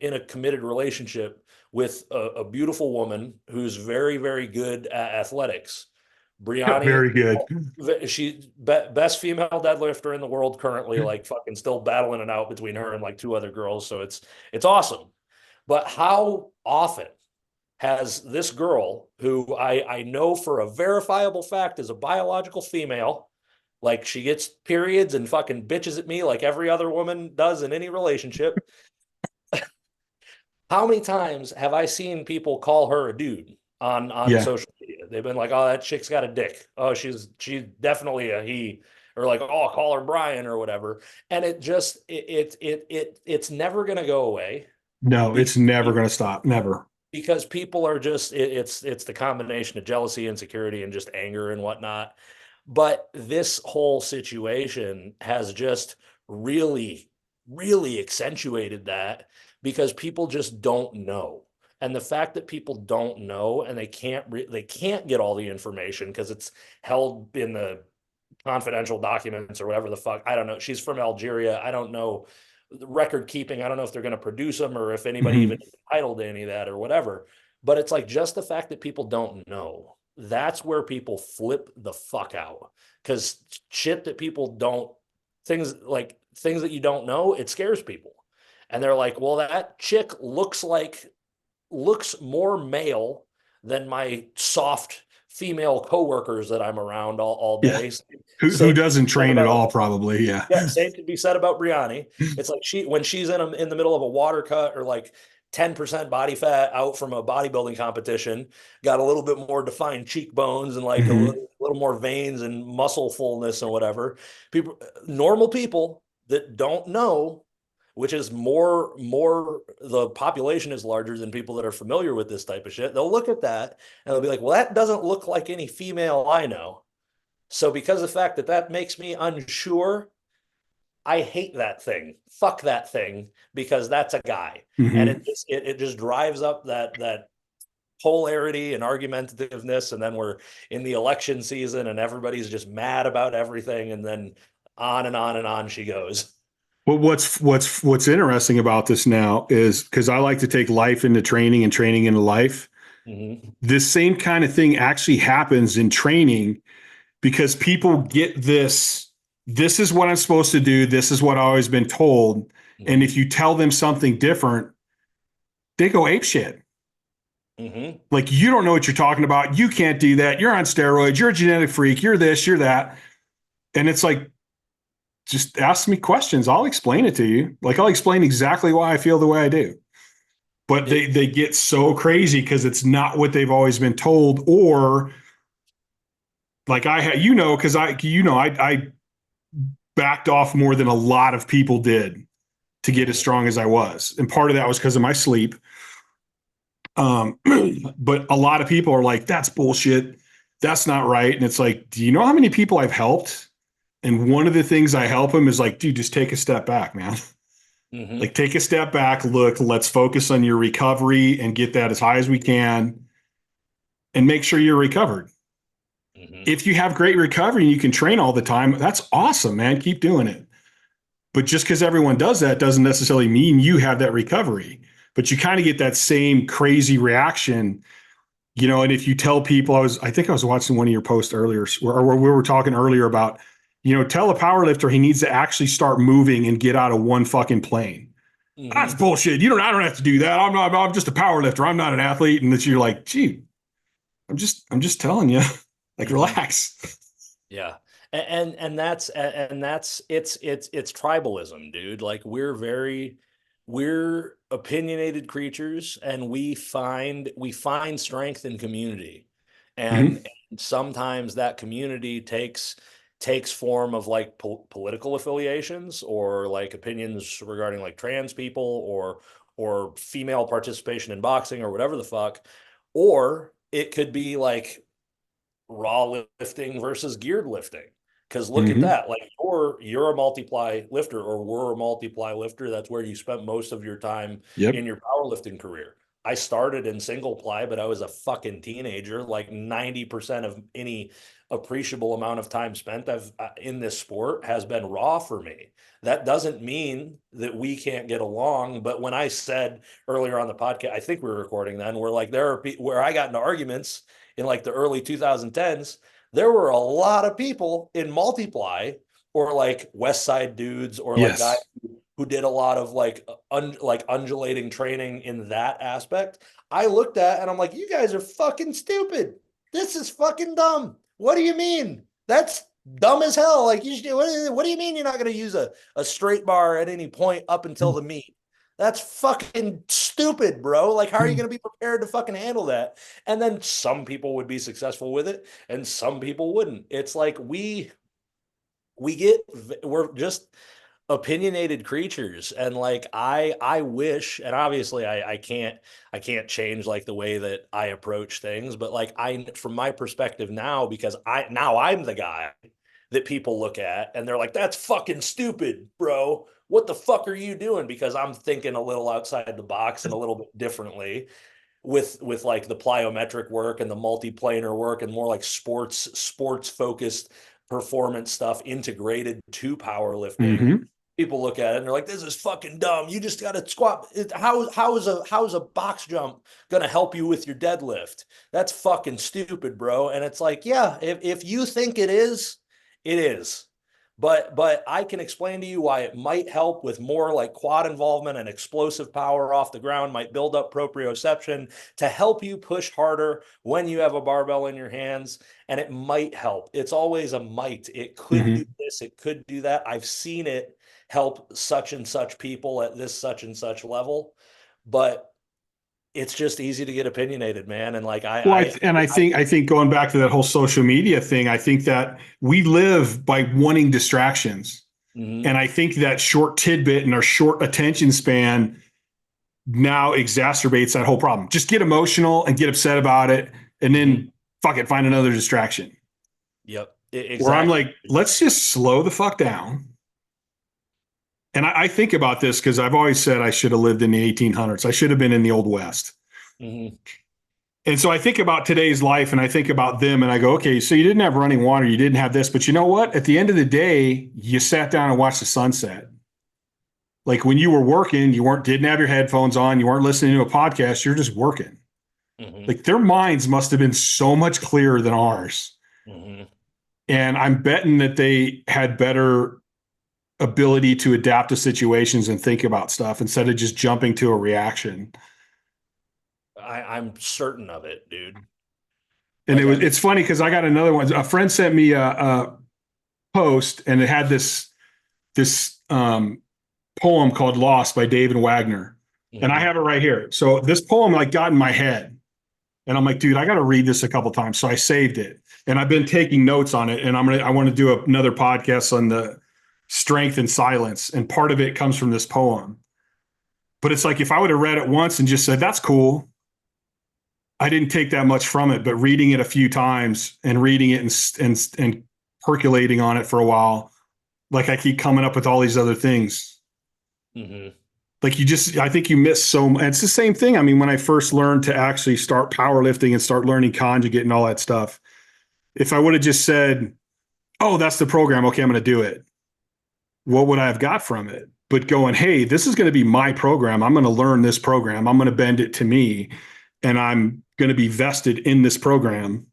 in a committed relationship with a beautiful woman who's very, very good at athletics. Brianni, very good. She's best female deadlifter in the world currently, like fucking still battling it out between her and like two other girls. So it's awesome. But how often has this girl, who I know for a verifiable fact is a biological female, like she gets periods and fucking bitches at me like every other woman does in any relationship. How many times have I seen people call her a dude on social media? They've been like, oh, that chick's got a dick. Oh, she's definitely a he, or like, oh, I'll call her Brian or whatever. And it just it's never going to go away. No, it's never going to stop. Never. Because people are just it's the combination of jealousy, insecurity, and just anger and whatnot. But this whole situation has just really, really accentuated that, because people just don't know. And the fact that people don't know and they can't get all the information because it's held in the confidential documents or whatever the fuck. I don't know. She's from Algeria. I don't know the record keeping. I don't know if they're going to produce them or if anybody even is entitled to any of that or whatever. But it's like, just the fact that people don't know, that's where people flip the fuck out. Because shit that people don't, things that you don't know, it scares people. And they're like, well, that chick looks more male than my soft female coworkers that I'm around all day. Yeah. Who doesn't train at all, probably. Yeah. Yeah. Same could be said about Brianni. It's like when she's in the middle of a water cut or like 10% body fat out from a bodybuilding competition, got a little bit more defined cheekbones and like a little more veins and muscle fullness and whatever. Normal people that don't know, which is more, the population is larger than people that are familiar with this type of shit. They'll look at that and they'll be like, well, that doesn't look like any female I know. So because of the fact that makes me unsure, I hate that thing. Fuck that thing, because that's a guy. And it just drives up that polarity and argumentativeness. And then we're in the election season and everybody's just mad about everything. And then on and on and on she goes. Well, what's interesting about this now is, because I like to take life into training and training into life. This same kind of thing actually happens in training, because people get this is what I'm supposed to do. This is what I've always been told. And if you tell them something different, they go apeshit. Like, you don't know what you're talking about. You can't do that. You're on steroids. You're a genetic freak. You're this, you're that. And it's like, just ask me questions. I'll explain it to you. Like, I'll explain exactly why I feel the way I do. But they get so crazy because it's not what they've always been told. Or like because I backed off more than a lot of people did to get as strong as I was. And part of that was because of my sleep. But a lot of people are like, that's bullshit. That's not right. And it's like, do you know how many people I've helped? And one of the things I help them is like, dude, just take a step back, man. Like, take a step back, look, let's focus on your recovery and get that as high as we can and make sure you're recovered. If you have great recovery and you can train all the time, that's awesome, man. Keep doing it. But just because everyone does that doesn't necessarily mean you have that recovery. But you kind of get that same crazy reaction, and if you tell people, I think I was watching one of your posts earlier, or we were talking earlier about, tell a power lifter he needs to actually start moving and get out of one fucking plane. That's bullshit. I don't have to do that. I'm just a power lifter. I'm not an athlete. And that you're like, gee, I'm just telling you, like, relax. Yeah. And that's it's tribalism, dude. Like, we're opinionated creatures, and we find strength in community. And sometimes that community takes form of like political affiliations, or like opinions regarding like trans people, or female participation in boxing, or whatever the fuck. Or it could be like raw lifting versus geared lifting. Because look at that, like, you're a multiply lifter, or we're a multiply lifter. That's where you spent most of your time in your powerlifting career. I started in single ply, but I was a fucking teenager. Like 90% of any appreciable amount of time spent in this sport has been raw for me. That doesn't mean that we can't get along. But when I said earlier on the podcast, I think we were recording then, where like there are where I got into arguments in like the early 2010s, there were a lot of people in multiply, or like West Side dudes, or like guys who did a lot of like undulating training in that aspect. I looked at and I'm like, you guys are fucking stupid. This is fucking dumb. What do you mean? That's dumb as hell. Like, what do you mean you're not going to use a straight bar at any point up until the meet? That's fucking stupid, bro. Like, how are you going to be prepared to fucking handle that? And then some people would be successful with it, and some people wouldn't. It's like we're just opinionated creatures. And like, I wish, and obviously I can't change like the way that I approach things, but like, from my perspective now, because I'm the guy that people look at and they're like, that's fucking stupid, bro. What the fuck are you doing? Because I'm thinking a little outside the box and a little bit differently with like the plyometric work and the multiplanar work, and more like sports focused performance stuff integrated to powerlifting. People look at it and they're like, this is fucking dumb. You just got to squat. How is a box jump going to help you with your deadlift? That's fucking stupid, bro. And it's like, yeah, if you think it is, it is. But I can explain to you why it might help with more like quad involvement and explosive power off the ground, might build up proprioception to help you push harder when you have a barbell in your hands. And it might help. It's always a might. It could do this. It could do that. I've seen it help such and such people at this such and such level. But it's just easy to get opinionated, man. And like, I think going back to that whole social media thing, I think that we live by wanting distractions. And I think that short tidbit and our short attention span now exacerbates that whole problem. Just get emotional and get upset about it, and then fuck it, find another distraction. Yep. Exactly. Where I'm like, let's just slow the fuck down. And I think about this because I've always said I should have lived in the 1800s. I should have been in the Old West. And so I think about today's life, and I think about them, and I go, okay, so you didn't have running water, you didn't have this, but you know what? At the end of the day, you sat down and watched the sunset. Like, when you were working, didn't have your headphones on, you weren't listening to a podcast, you're just working. Like, their minds must have been so much clearer than ours. And I'm betting that they had better ability to adapt to situations and think about stuff instead of just jumping to a reaction. I'm certain of it, dude. And Like, I mean, it's funny because I got another one. A friend sent me a post, and it had this poem called "Lost" by David Wagner, and I mhm. have it right here. So this poem like got in my head, and I'm like, dude, I got to read this a couple times. So I saved it, and I've been taking notes on it. And I want to do another podcast on the strength and silence, and part of it comes from this poem. But it's like if I would have read it once and just said that's cool, I didn't take that much from it. But reading it a few times and reading it and percolating on it for a while, like I keep coming up with all these other things. Mm-hmm. Like I think you miss so much. It's the same thing. I mean, when I first learned to actually start powerlifting and start learning conjugate and all that stuff, if I would have just said, oh, that's the program, okay, I'm going to do it, what would I have got from it? But going, hey, this is going to be my program. I'm going to learn this program. I'm going to bend it to me, and I'm going to be vested in this program.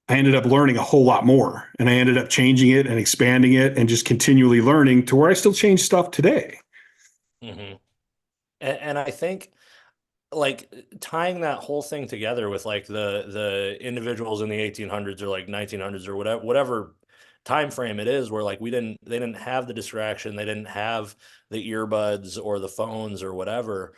I ended up learning a whole lot more, and I ended up changing it and expanding it and just continually learning to where I still change stuff today. Mm-hmm. And I think like tying that whole thing together with like the individuals in the 1800s or like 1900s or whatever time frame it is, where like they didn't have the distraction, they didn't have the earbuds or the phones or whatever.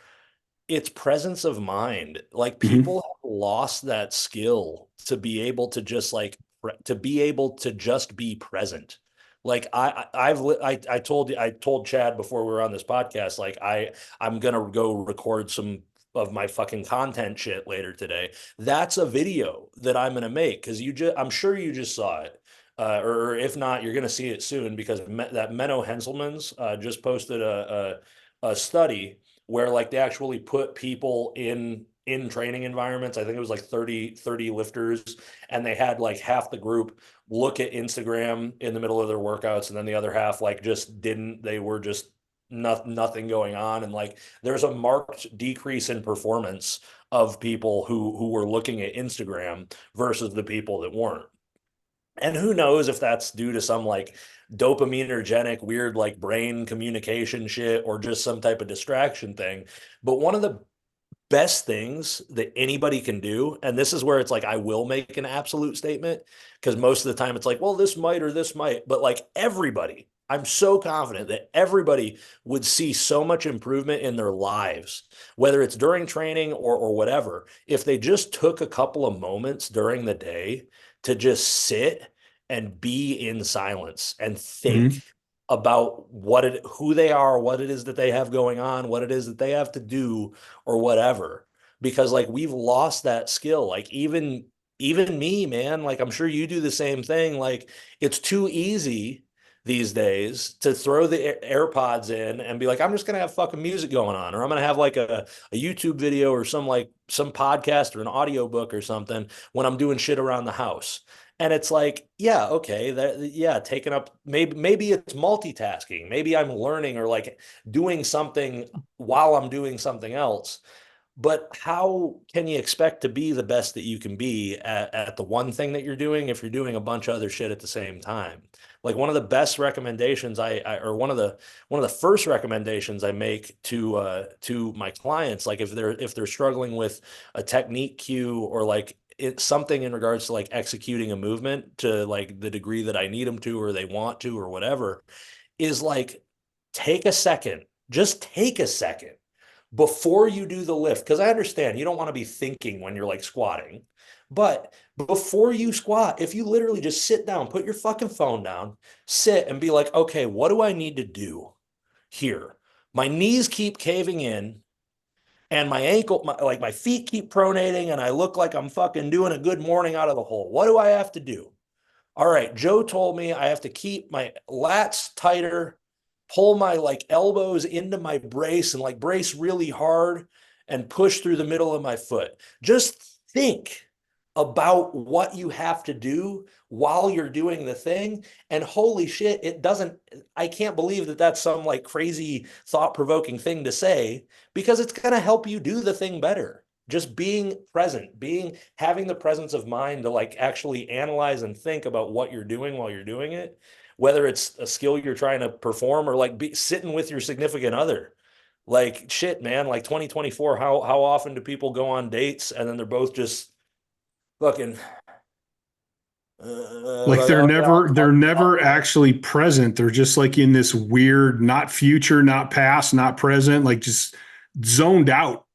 It's presence of mind. Like Mm-hmm. people have lost that skill to be able to just like to be able to just be present. Like I told Chad before we were on this podcast, like I'm gonna go record some of my fucking content shit later today. That's a video that I'm gonna make because I'm sure you just saw it. Or if not, you're going to see it soon because that Menno Henselmans just posted a study where like they actually put people in training environments. I think it was like 30 lifters, and they had like half the group look at Instagram in the middle of their workouts, and then the other half like just didn't. They were just nothing going on, and like there's a marked decrease in performance of people who were looking at Instagram versus the people that weren't. And who knows if that's due to some like dopaminergic weird like brain communication shit or just some type of distraction thing. But one of the best things that anybody can do, and this is where it's like I will make an absolute statement, because most of the time it's like, well, this might or this might, but like everybody, I'm so confident that everybody would see so much improvement in their lives, whether it's during training or whatever, if they just took a couple of moments during the day to just sit and be in silence and Mm-hmm. think about who they are, what it is that they have going on, what it is that they have to do or whatever. Because like we've lost that skill. Like even me, man, like I'm sure you do the same thing. Like it's too easy these days to throw the AirPods in and be like, I'm just gonna have fucking music going on, or I'm gonna have like a YouTube video or some podcast or an audio book or something when I'm doing shit around the house. And it's like, yeah, okay, yeah, taking up maybe it's multitasking. Maybe I'm learning or like doing something while I'm doing something else. But how can you expect to be the best that you can be at the one thing that you're doing if you're doing a bunch of other shit at the same time? Like one of the best recommendations or one of the first recommendations I make to my clients, like if they're struggling with a technique cue or like it's something in regards to like executing a movement to like the degree that I need them to or they want to or whatever, is like take a second, just take a second before you do the lift. Because I understand you don't want to be thinking when you're like squatting, but before you squat, if you literally just sit down, put your fucking phone down, sit and be like, okay, what do I need to do here? My knees keep caving in and like my feet keep pronating and I look like I'm fucking doing a good morning out of the hole. What do I have to do? All right, Joe told me I have to keep my lats tighter, pull my like elbows into my brace and like brace really hard and push through the middle of my foot. Just think about what you have to do while you're doing the thing. And holy shit, I can't believe that that's some like crazy thought provoking thing to say because it's going to help you do the thing better. Just being present, having the presence of mind to like actually analyze and think about what you're doing while you're doing it whether it's a skill you're trying to perform or like sitting with your significant other. Like shit, man, like 2024, how often do people go on dates and then they're both just fucking Like they're never actually present. They're just like in this weird, not future, not past, not present, like just zoned out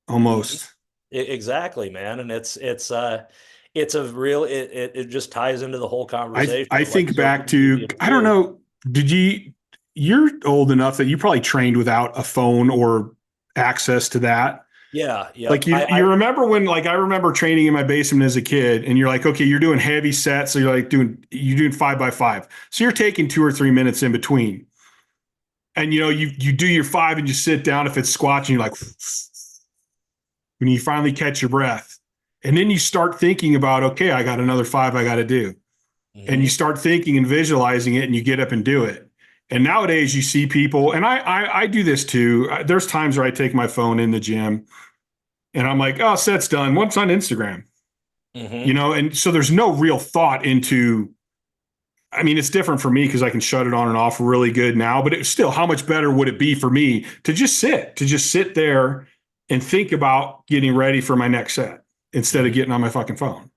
almost. Exactly, man. And it's a real it just ties into the whole conversation I of like think back social media to, I don't fuel. know, you're old enough that you probably trained without a phone or access to that. Yeah, yep. Like you remember when, like, I remember training in my basement as a kid, and you're like, okay, you're doing heavy sets, so you're doing 5x5, so you're taking 2 or 3 minutes in between, and you do your five and you sit down if it's squats, and you're like, when you finally catch your breath, and then you start thinking about, okay, I got another five I got to do, and you start thinking and visualizing it, and you get up and do it. And nowadays you see people, and I do this too. There's times where I take my phone in the gym and I'm like, oh, set's done. What's on Instagram? And so there's no real thought into, I mean, it's different for me because I can shut it on and off really good now, but it's still, how much better would it be for me to just sit there and think about getting ready for my next set instead of getting on my fucking phone?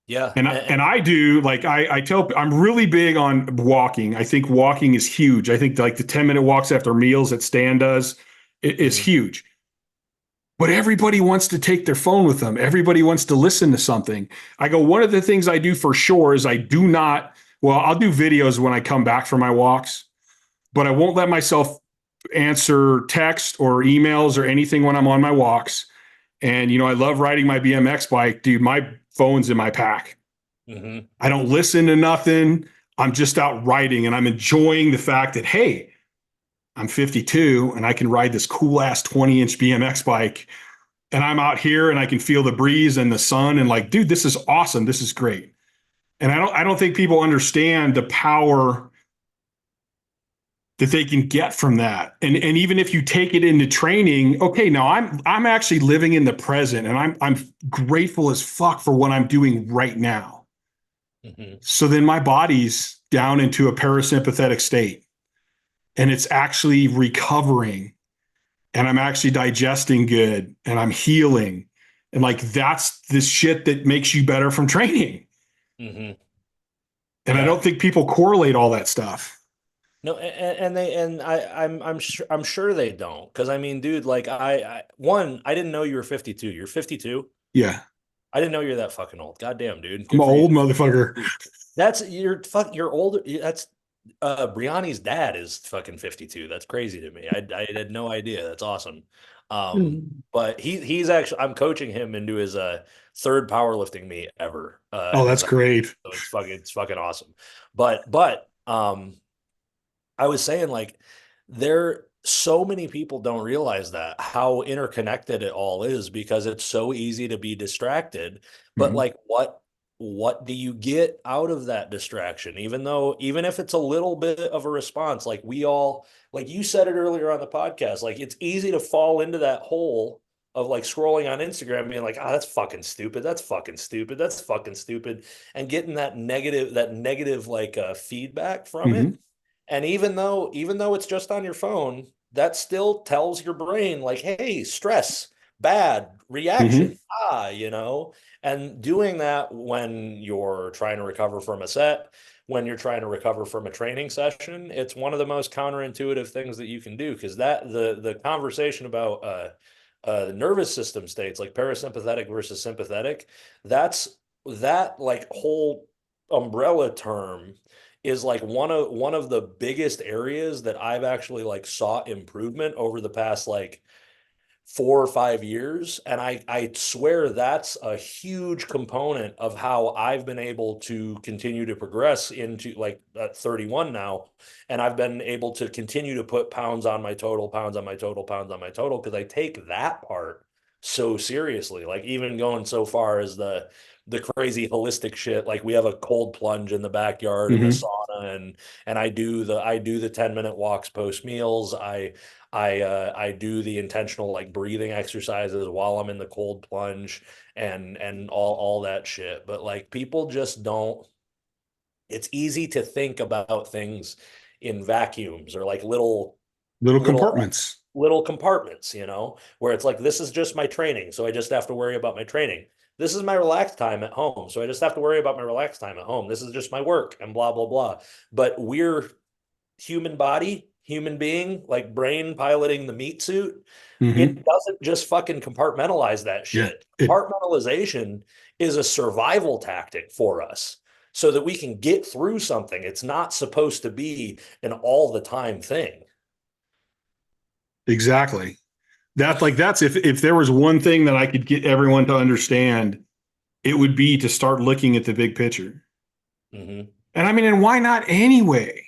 Yeah. And I do, like, I tell, I'm really big on walking. I think walking is huge. I think like the 10-minute walks after meals that Stan does is huge. But everybody wants to take their phone with them. Everybody wants to listen to something. I go, one of the things I do for sure is I'll do videos when I come back from my walks, but I won't let myself answer text or emails or anything when I'm on my walks. And, I love riding my BMX bike. Dude, my phone's in my pack. I don't listen to nothing. I'm just out riding, and I'm enjoying the fact that, hey, I'm 52 and I can ride this cool ass 20-inch BMX bike, and I'm out here and I can feel the breeze and the sun, and like, dude, this is awesome. This is great. And I don't think people understand the power that they can get from that. And even if you take it into training, okay, now I'm actually living in the present, and I'm grateful as fuck for what I'm doing right now. So then my body's down into a parasympathetic state, and it's actually recovering, and I'm actually digesting good, and I'm healing. And like, that's the shit that makes you better from training. And I don't think people correlate all that stuff. No, I'm sure they don't. Cause I mean, dude, like I didn't know you were 52. You're 52. Yeah. I didn't know you're that fucking old. Goddamn, dude. I'm an old motherfucker. You're older. That's Brianni's dad is fucking 52. That's crazy to me. I had no idea. That's awesome. But he's actually, I'm coaching him into his third powerlifting meet ever. Oh, that's great. So it's fucking awesome. But I was saying, like, so many people don't realize that how interconnected it all is, because it's so easy to be distracted. But like, what do you get out of that distraction? Even if it's a little bit of a response, like like you said it earlier on the podcast, like it's easy to fall into that hole of like scrolling on Instagram and being like, that's fucking stupid. That's fucking stupid. That's fucking stupid. And getting that negative like feedback from it. And even though it's just on your phone, that still tells your brain like, hey, stress, bad reaction, and doing that when you're trying to recover from a set, when you're trying to recover from a training session, it's one of the most counterintuitive things that you can do. Because the conversation about the nervous system states, like parasympathetic versus sympathetic, that like whole umbrella term is like one of the biggest areas that I've actually like sought improvement over the past like 4 or 5 years. And I swear that's a huge component of how I've been able to continue to progress into like 31 now. And I've been able to continue to put pounds on my total, pounds on my total, pounds on my total, because I take that part so seriously. Like even going so far as the crazy holistic shit. Like we have a cold plunge in the backyard and a sauna, and I do the 10-minute walks post meals. I do the intentional like breathing exercises while I'm in the cold plunge and all that shit. But like people just don't it's easy to think about things in vacuums or like little Little little compartments. little compartments, where it's like, this is just my training, so I just have to worry about my training. This is my relaxed time at home, so I just have to worry about my relaxed time at home. This is just my work and blah, blah, blah. But we're human body, human being, like brain piloting the meat suit. Mm-hmm. It doesn't just fucking compartmentalize that Yeah. shit. Compartmentalization is a survival tactic for us so that we can get through something. It's not supposed to be an all the time thing. Exactly. That's if there was one thing that I could get everyone to understand, it would be to start looking at the big picture. Mm-hmm. And I mean, and why not anyway?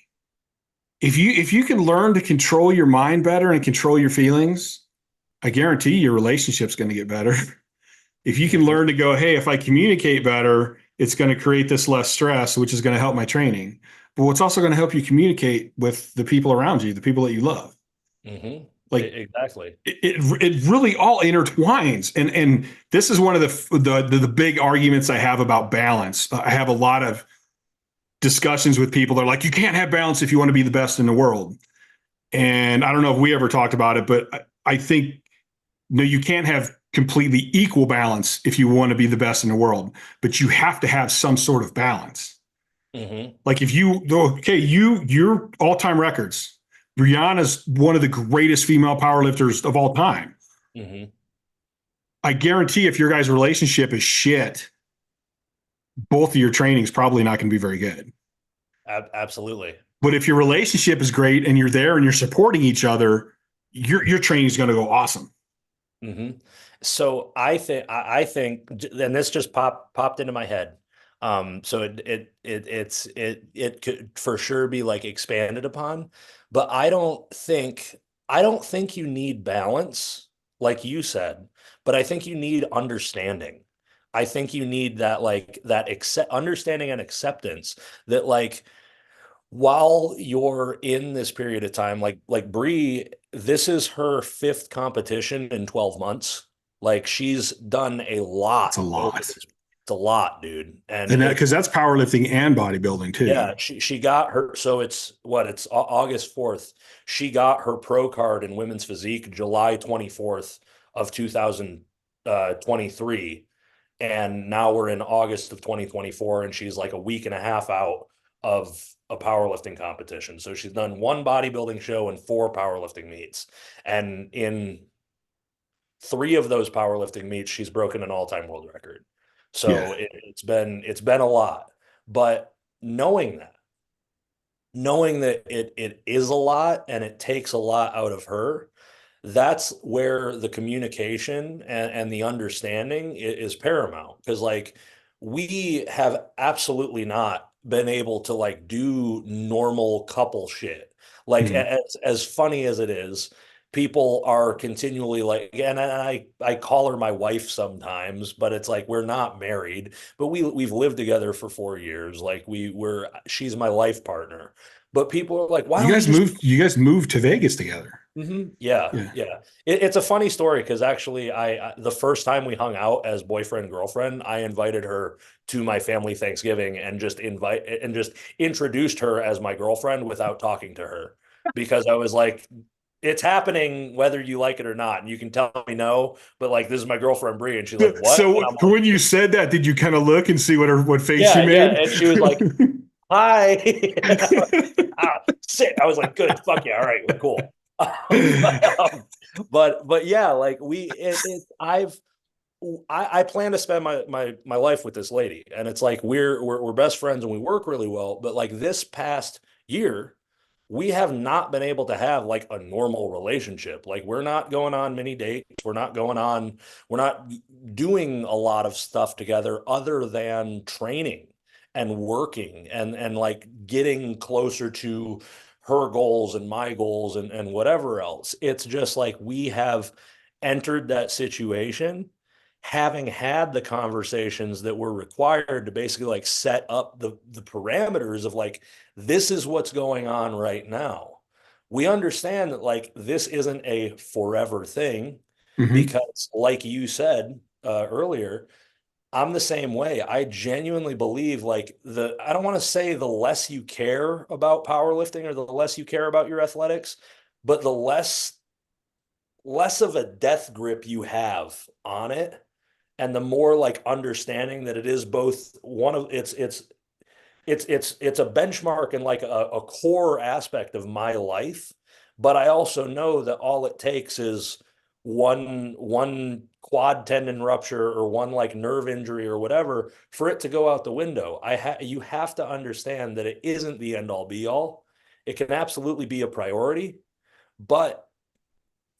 If you can learn to control your mind better and control your feelings, I guarantee your relationship's going to get better. If you can Mm-hmm. learn to go, hey, if I communicate better, it's going to create this less stress, which is going to help my training. But what's also going to help you communicate with the people around you, the people that you love. Mm-hmm. Like Exactly. it really all intertwines. And this is one of the big arguments I have about balance. I have a lot of discussions with people that are like, you can't have balance if you want to be the best in the world. And I don't know if we ever talked about it, but I think no, you can't have completely equal balance if you want to be the best in the world, but you have to have some sort of balance. Mm-hmm. Like if you, okay, your all-time records, Brianna's one of the greatest female powerlifters of all time. Mm-hmm. I guarantee if your guys' relationship is shit, both of your training's probably not going to be very good. Absolutely. But if your relationship is great and you're there and you're supporting each other, your training is going to go awesome. Mm-hmm. So I think, and this just popped into my head. So it could for sure be like expanded upon, but I don't think you need balance, like you said, but I think you need understanding. I think you need that, like that accept understanding and acceptance that, like, while you're in this period of time, like Bree, this is her fifth competition in 12 months. Like, she's done a That's a lot over lot. this. It's a lot, dude. And And that, because that's powerlifting and bodybuilding too. yeah, she got her, so it's August 4th. She got her pro card in women's physique July 24th of 2023. And now we're in August of 2024, and she's like a week and a half out of a powerlifting competition. So she's done one bodybuilding show and four powerlifting meets. And in three of those powerlifting meets, she's broken an all-time world record. Yeah. So it's been a lot. But knowing that it is a lot and it takes a lot out of her, that's where the communication and the understanding is paramount. Because, like, we have absolutely not been able to like do normal couple shit. Like, Mhm. as funny as it is, people are continually like, and I call her my wife sometimes, but it's like, we're not married, but we've lived together for 4 years. Like, she's my life partner. But people are like, why don't you just. You guys moved to Vegas together. Mhm. Yeah, Yeah. yeah. It's a funny story because actually, the first time we hung out as boyfriend girlfriend, I invited her to my family Thanksgiving and just introduced her as my girlfriend without talking to her, because I was like, it's happening whether you like it or not, and you can tell me no, but like, this is my girlfrend Brie, and she's like, what? So And I'm like, when you said that, did you kind of look and see what face she yeah, yeah, made? and she was like, hi. And I was like, ah, sick. I was like, good, fuck yeah, all right, we're cool. But yeah, like I plan to spend my life with this lady, and it's like we're best friends and we work really well. But like, this past year, we have not been able to have like a normal relationship. Like, we're not going on many dates. We're not doing a lot of stuff together other than training and working and like getting closer to her goals and my goals and whatever else. It's just like, we have entered that situation having had the conversations that were required to basically like set up the parameters of like, this is what's going on right now. We understand that like, this isn't a forever thing, Hmm. because like you said earlier, I'm the same way. I genuinely believe like I don't want to say the less you care about powerlifting or the less you care about your athletics, but the less of a death grip you have on it and the more like understanding that it is both one of it's a benchmark and like a core aspect of my life, but I also know that all it takes is one quad tendon rupture or one like nerve injury or whatever for it to go out the window. You have to understand that it isn't the end all be all. It can absolutely be a priority, but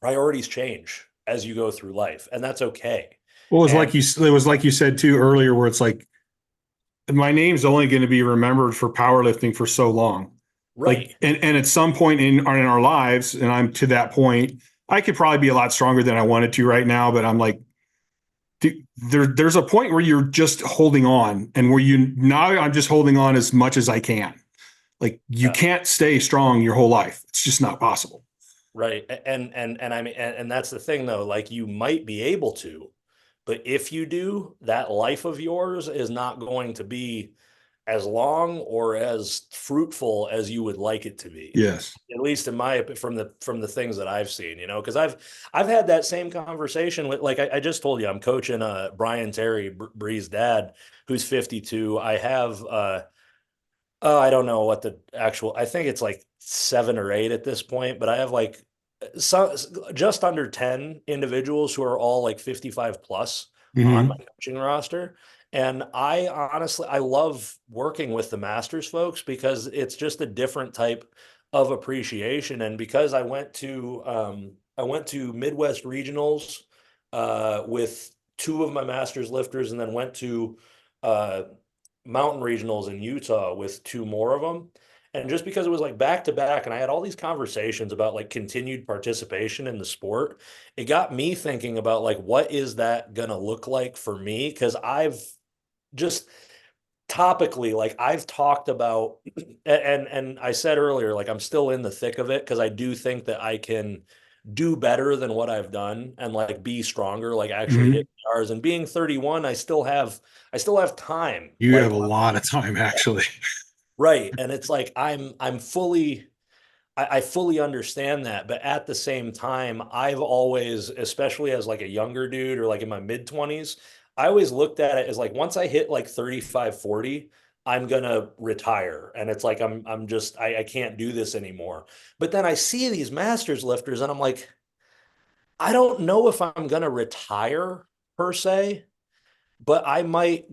priorities change as you go through life, and that's okay. Well, And it was like you said too earlier, where it's like my name's only going to be remembered for powerlifting for so long. right, Like, and at some point in our lives, and I'm to that point, I could probably be a lot stronger than I wanted to right now, but I'm like, there's a point where you're just holding on, and where I'm just holding on as much as I can. Like, you yeah. can't stay strong your whole life. It's just not possible. Right. And I mean, and that's the thing though, like you might be able to, but if you do, that life of yours is not going to be as long or as fruitful as you would like it to be. Yes. At least in my from the things that I've seen, because I've had that same conversation with like I just told you I'm coaching Brian Terry, Bree's dad, who's 52. I have oh, I don't know what the actual, I think it's like 7 or 8 at this point, but I have like so just under 10 individuals who are all like 55 plus on my Mm-hmm. coaching roster. And I honestly, I love working with the masters folks because it's just a different type of appreciation. And because I went to Midwest regionals with 2 of my masters lifters, and then went to uh, mountain regionals in Utah with 2 more of them. And just because it was like back to back, and I had all these conversations about like continued participation in the sport, it got me thinking about like, what is that going to look like for me? Because I've just topically, like I've talked about, and I said earlier, like I'm still in the thick of it because I do think that I can do better than what I've done and like be stronger, like actually Mm-hmm. hit stars. And being 31, I still have time. You have Like a lot of time, actually. right. And it's like I fully understand that, but at the same time, I've always, especially as like a younger dude or like in my mid 20s, I always looked at it as like once I hit like 35, 40, I'm gonna retire. And it's like I'm just I can't do this anymore. But then I see these masters lifters and I'm like, I don't know if I'm gonna retire per se, but I might,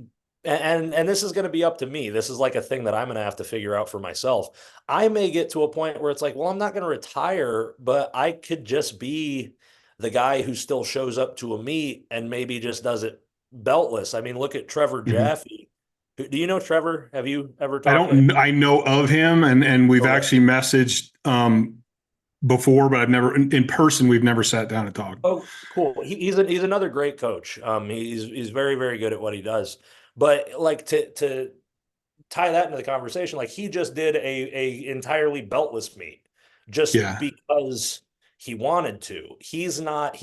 and this is going to be up to me. This is like a thing that I'm going to have to figure out for myself. I may get to a point where it's like, well, I'm not going to retire, but I could just be the guy who still shows up to a meet and maybe just does it beltless. I mean, look at Trevor Mm-hmm. Jaffe. Do you know Trevor? Have you ever talked to him? I know of him, and we've Okay. actually messaged before, but I've never in person. We've never sat down and talked. Oh, cool. He's another great coach. He's very, very good at what he does. But like to tie that into the conversation, like he just did a entirely beltless meet just Yeah. because he wanted to. He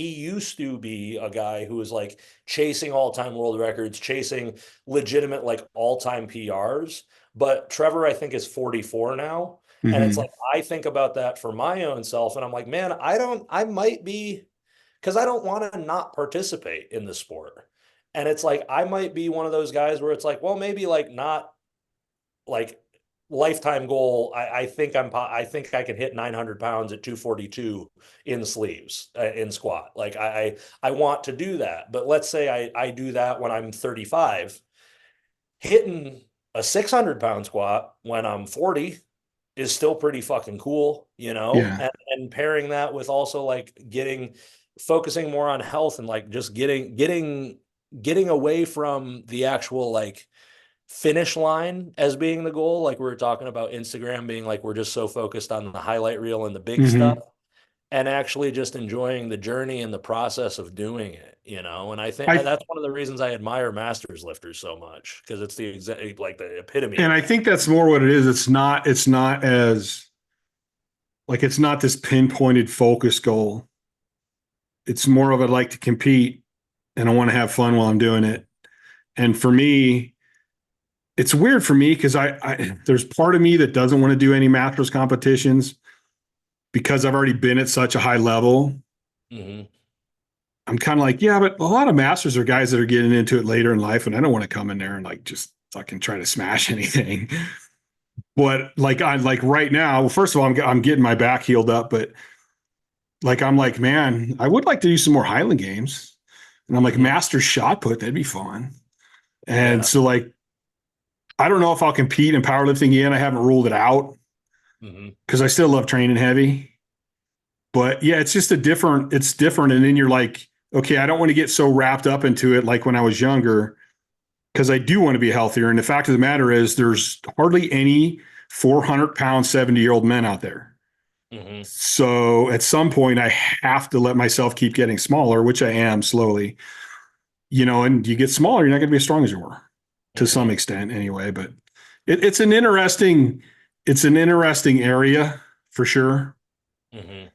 used to be a guy who was like chasing all-time world records, chasing legitimate like all-time PRs. But Trevor, I think, is 44 now. And it's Mm-hmm. like I think about that for my own self, and I'm like, man, I might be because I don't want to not participate in the sport. And it's like I might be one of those guys where it's like, well, maybe like not like lifetime goal. I think I can hit 900 pounds at 242 in sleeves in squat. Like I want to do that. But let's say I do that when I'm 35, hitting a 600-pound squat when I'm 40 is still pretty fucking cool, Yeah. and pairing that with also like focusing more on health and like just getting away from the actual like finish line as being the goal. Like we were talking about Instagram being like, we're just so focused on the highlight reel and the big stuff, Mm-hmm. and actually just enjoying the journey and the process of doing it. And I think I that's one of the reasons I admire masters lifters so much, because it's the exact like the epitome and of I that. think that's more what it is. It's not as like it's not this pinpointed focus goal. It's more of I'd like to compete, and I want to have fun while I'm doing it. And for me, it's weird for me because there's part of me that doesn't want to do any masters competitions because I've already been at such a high level. Mm-hmm. I'm kind of like, yeah, but a lot of masters are guys that are getting into it later in life, and I don't want to come in there and like just fucking try to smash anything. But like I like right now, well, first of all, I'm getting my back healed up, but like I'm like, man, I would like to do some more Highland games. And I'm like, master shot put, that'd be fun. And so like I don't know if I'll compete in powerlifting again. I haven't ruled it out because I still love training heavy. But yeah, it's just it's different. And then you're like, okay, I don't want to get so wrapped up into it like when I was younger, because I do want to be healthier. And the fact of the matter is there's hardly any 400-pound, 70-year-old men out there. So at some point I have to let myself keep getting smaller, which I am slowly, and you get smaller, you're not going to be as strong as you were to some extent anyway. But it's an interesting area for sure. And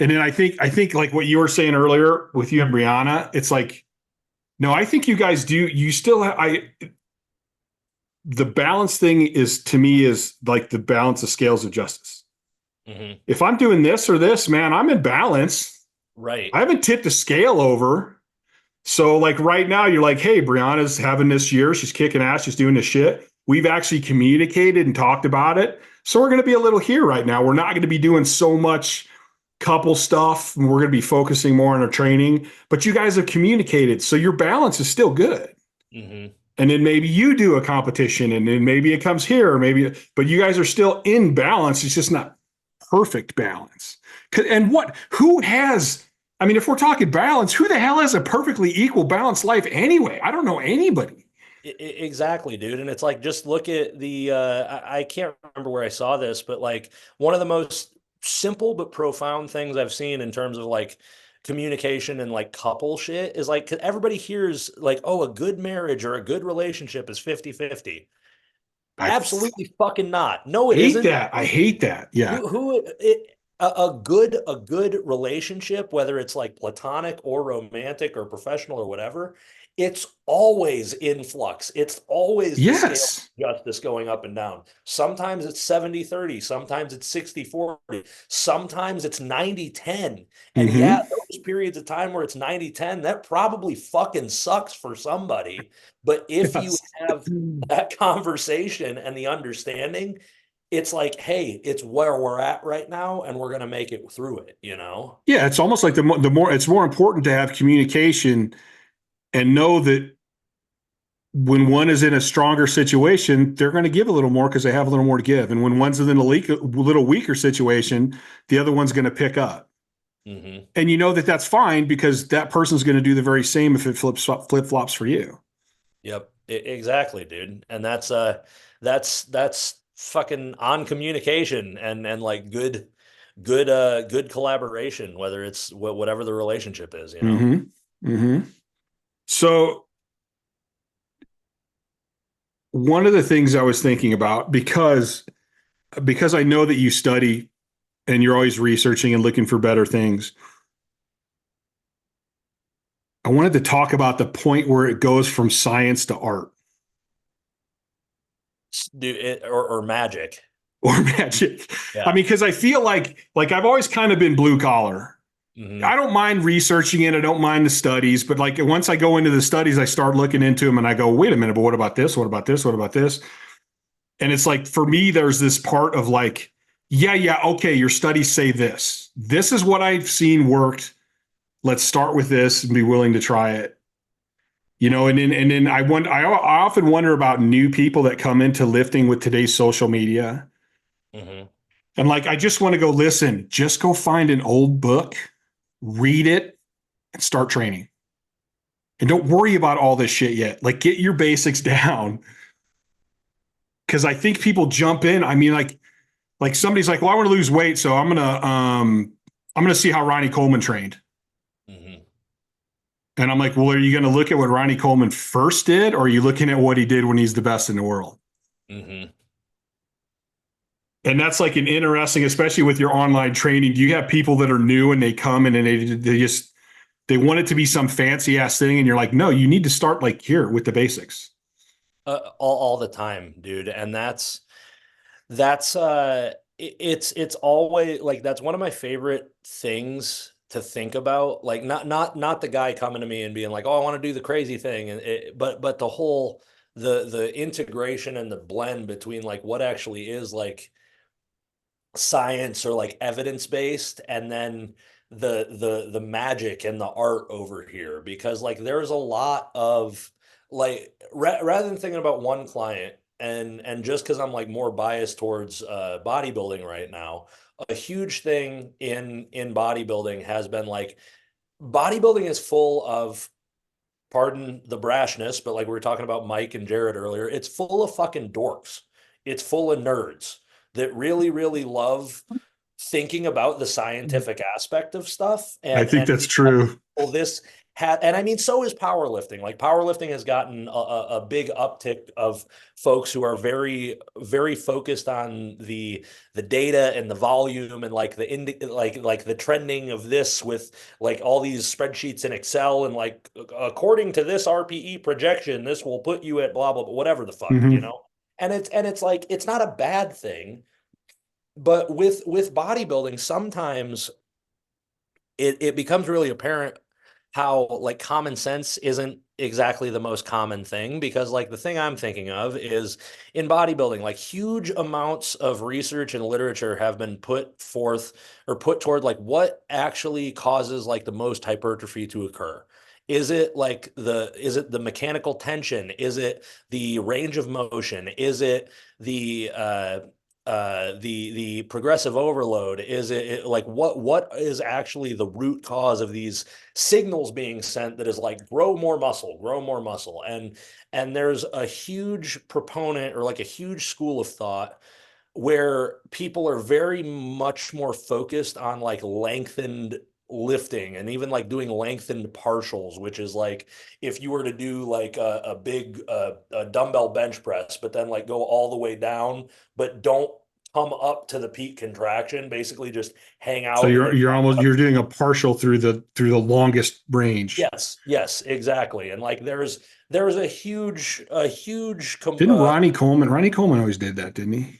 then I think like what you were saying earlier with you and Brianna, it's like, no, I think you guys do. You still, the balance thing is to me is like the balance of scales of justice. If I'm doing this or this, man, I'm in balance. Right. I haven't tipped a scale over. So like right now you're like, hey, Brianna's having this year. She's kicking ass. She's doing this shit. We've actually communicated and talked about it. So we're going to be a little here right now. We're not going to be doing so much couple stuff, and we're going to be focusing more on our training, but you guys have communicated. So your balance is still good. And then maybe you do a competition and then maybe it comes here, or maybe, but you guys are still in balance. It's just not perfect balance. And if we're talking balance, who the hell has a perfectly equal balanced life anyway? I don't know anybody. Exactly, dude. And it's like, just look at I can't remember where I saw this, but like one of the most simple but profound things I've seen in terms of like communication and like couple shit is like, 'cause everybody hears like, oh, a good marriage or a good relationship is 50-50. Absolutely fucking not. No, it isn't. I hate that. Yeah. A good relationship, whether it's like platonic or romantic or professional or whatever, it's always in flux. It's always the scale of justice going up and down. Sometimes it's 70-30, sometimes it's 60-40, sometimes it's 90-10. And yeah, those periods of time where it's 90-10, that probably fucking sucks for somebody. But if you have that conversation and the understanding, it's like, hey, it's where we're at right now, and we're going to make it through it, Yeah, it's almost like it's more important to have communication and know that when one is in a stronger situation, they're going to give a little more because they have a little more to give. And when one's in a little weaker situation, the other one's going to pick up. And you know that that's fine because that person's going to do the very same if it flip-flops for you. Yep, exactly, dude. And that's fucking on communication and like good collaboration, whether it's whatever the relationship is, So one of the things I was thinking about, because I know that you study and you're always researching and looking for better things, I wanted to talk about the point where it goes from science to art. Or magic. Or magic. Yeah. I mean, because I feel like I've always kind of been blue collar. I don't mind researching it. I don't mind the studies, but like once I go into the studies, I start looking into them and I go, wait a minute, but what about this? What about this? What about this? And it's like, for me, there's this part of like, yeah, okay, your studies say this. This is what I've seen worked. Let's start with this and be willing to try it. And then I often wonder about new people that come into lifting with today's social media. And like, I just want to go, listen, just go find an old book, read it, and start training. And don't worry about all this shit yet. Like, get your basics down. Because I think people jump in. I mean, like somebody's like, well, I want to lose weight, so I'm gonna see how Ronnie Coleman trained. And I'm like, well, are you going to look at what Ronnie Coleman first did, or are you looking at what he did when he's the best in the world? And that's like an interesting, especially with your online training. Do you have people that are new and they come and they They want it to be some fancy ass thing, and you're like, no, you need to start like here with the basics. All the time, dude. And it's always like, that's one of my favorite things to think about. Like, not the guy coming to me and being like, oh, I want to do the crazy thing. But the whole, the integration and the blend between like what actually is like science or like evidence based, and then the magic and the art over here. Because like there's a lot of like, rather than thinking about one client, and just because I'm like more biased towards bodybuilding right now, a huge thing in bodybuilding has been like, bodybuilding is full of, pardon the brashness, but like we were talking about Mike and Jared earlier, it's full of fucking dorks. It's full of nerds that really, really love thinking about the scientific aspect of stuff. I think that's true. Well, this had, and I mean, so is powerlifting. Like powerlifting has gotten a big uptick of folks who are very, very focused on the data and the volume, and like like the trending of this with like all these spreadsheets in Excel, and like according to this RPE projection, this will put you at blah blah blah, whatever the fuck, Mm-hmm. you know. And it's like, it's not a bad thing, but with bodybuilding, sometimes it becomes really apparent how like common sense isn't exactly the most common thing. Because like the thing I'm thinking of is, in bodybuilding, like huge amounts of research and literature have been put forth or put toward like what actually causes like the most hypertrophy to occur. Is it the mechanical tension? Is it the range of motion? Is it the progressive overload? Is it like, what is actually the root cause of these signals being sent that is like, grow more muscle, grow more muscle? And there's a huge proponent, or like a huge school of thought, where people are very much more focused on like lengthened lifting, and even like doing lengthened partials, which is like, if you were to do like a big a dumbbell bench press, but then like go all the way down, but don't come up to the peak contraction, basically just hang So out and you're then you're almost you're doing a partial through the longest range. yes, exactly. And like there's a huge Didn't Ronnie Coleman always did that, didn't he?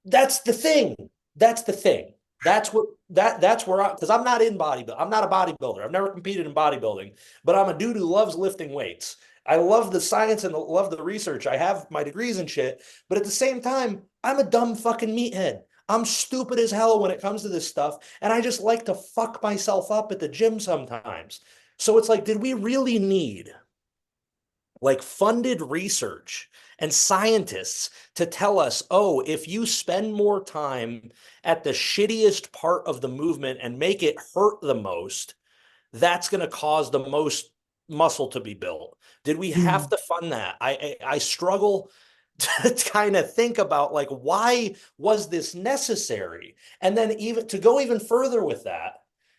that's the thing. That's the thing. That's where because I'm not in bodybuilding. I'm not a bodybuilder. I've never competed in bodybuilding, but I'm a dude who loves lifting weights. I love the science and love the research. I have my degrees and shit, but at the same time, I'm a dumb fucking meathead. I'm stupid as hell when it comes to this stuff, and I just like to fuck myself up at the gym sometimes. So it's like, did we really need like funded research and scientists to tell us, oh, if you spend more time at the shittiest part of the movement and make it hurt the most, that's going to cause the most muscle to be built? Did we have to fund that? I struggle to kind of think about like, why was this necessary? And then even to go even further with that,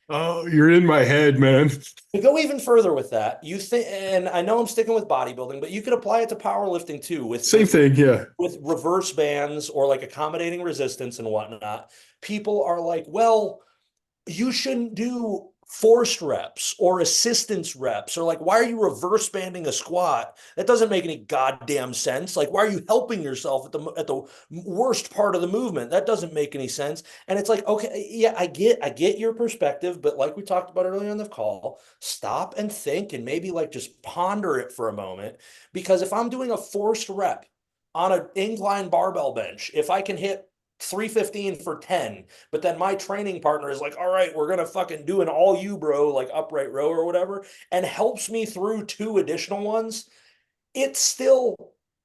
Oh, you're in my head, man. to go even further with that, you think, and I know I'm sticking with bodybuilding, but you could apply it to powerlifting too, Same thing, yeah. with reverse bands or like accommodating resistance and whatnot. People are like, well, you shouldn't do forced reps or assistance reps, or like, why are you reverse banding a squat? That doesn't make any goddamn sense. Like, why are you helping yourself at the worst part of the movement? That doesn't make any sense. And it's like, okay, yeah, I get your perspective, but like we talked about earlier on the call, stop and think and maybe like just ponder it for a moment. Because if I'm doing a forced rep on an incline barbell bench, if I can hit 315 for 10, but then my training partner is like, all right, we're gonna fucking do an all you bro, like upright row or whatever, and helps me through two additional ones, it's still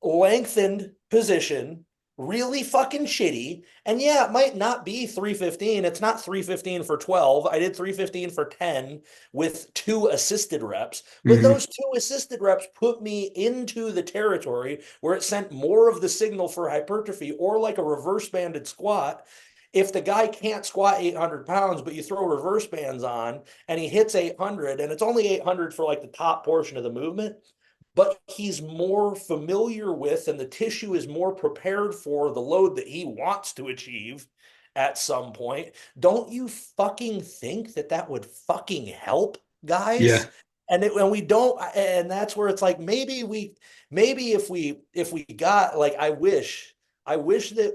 lengthened position, really fucking shitty. And yeah, it might not be 315. It's not 315 for 12. I did 315 for 10 with two assisted reps. But Mm-hmm. those two assisted reps put me into the territory where it sent more of the signal for hypertrophy, or like a reverse banded squat. If the guy can't squat 800 pounds, but you throw reverse bands on and he hits 800, and it's only 800 for like the top portion of the movement, but he's more familiar with, and the tissue is more prepared for the load that he wants to achieve. at some point. Don't you fucking think that that would fucking help, Yeah. guys? And we don't, and that's where it's like maybe if we got like I wish that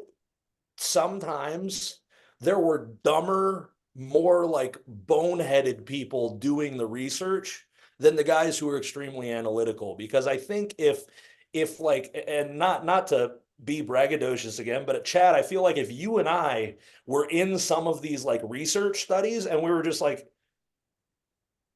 sometimes there were dumber, more like boneheaded people doing the research than the guys who are extremely analytical. Because I think if like, and not to be braggadocious again, but Chad, I feel like if you and I were in some of these like research studies and we were just like,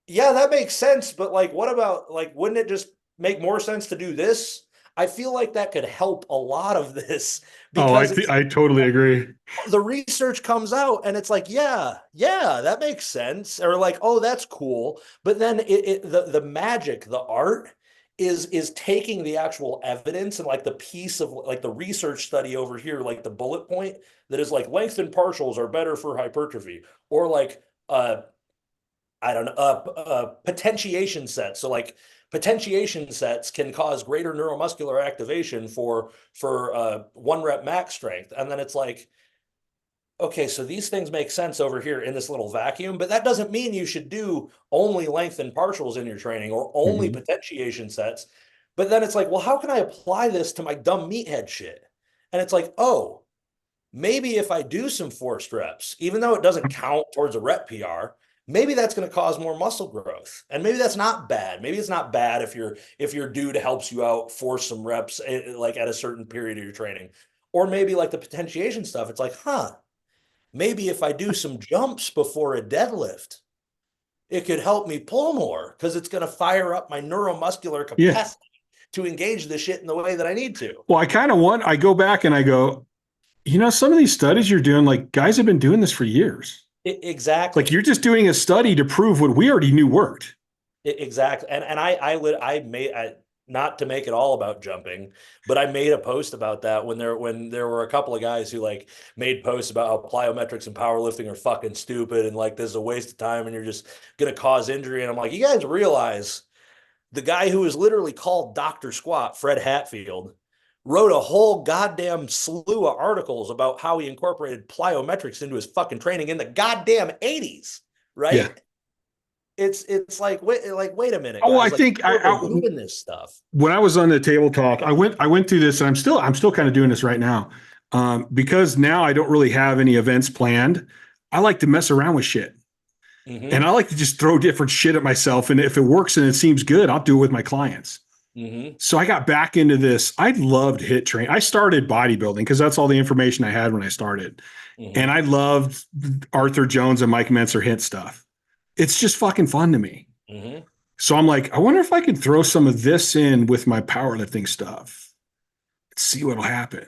yeah, that makes sense, but like, what about like, wouldn't it just make more sense to do this? I feel like that could help a lot of this Oh, because it's I totally agree. the research comes out and it's like, yeah, that makes sense. Or like, oh, that's cool. But then the magic, the art is taking the actual evidence and like the piece of like the research study over here, like the bullet point that is like lengthened partials are better for hypertrophy, or like I don't know, potentiation sets. So like potentiation sets can cause greater neuromuscular activation for 1 rep max strength. And then it's like, okay, so these things make sense over here in this little vacuum, but that doesn't mean you should do only lengthened partials in your training or only potentiation sets. But then it's like, well, how can I apply this to my dumb meathead shit? And it's like, oh, maybe if I do some forced reps, even though it doesn't count towards a rep PR, maybe that's going to cause more muscle growth. And maybe that's not bad. Maybe it's not bad if your dude helps you out force some reps like at a certain period of your training. Or maybe like the potentiation stuff, it's like, maybe if I do some jumps before a deadlift, it could help me pull more because it's going to fire up my neuromuscular capacity to engage the shit in the way that I need to. Well, I go back and I go, some of these studies you're doing, like guys have been doing this for years. Exactly. Like you're just doing a study to prove what we already knew worked. Exactly. And I made, not to make it all about jumping, but I made a post about that when there were a couple of guys who like made posts about how plyometrics and powerlifting are fucking stupid and like this is a waste of time and you're just going to cause injury. And I'm like, you guys realize the guy who is literally called Dr. Squat, Fred Hatfield, wrote a whole goddamn slew of articles about how he incorporated plyometrics into his fucking training in the goddamn 80s, right? Yeah. It's like wait a minute. Oh, guys. I think doing this stuff. When I was on the table talk, I went through this, and I'm still kind of doing this right now, because now I don't really have any events planned. I like to mess around with shit, and I like to just throw different shit at myself. And if it works and it seems good, I'll do it with my clients. So I got back into this. I loved HIIT training. I started bodybuilding because that's all the information I had when I started, and I loved Arthur Jones and Mike Mentzer HIIT stuff. It's just fucking fun to me. So I'm like, I wonder if I can throw some of this in with my powerlifting stuff. Let's see what'll happen.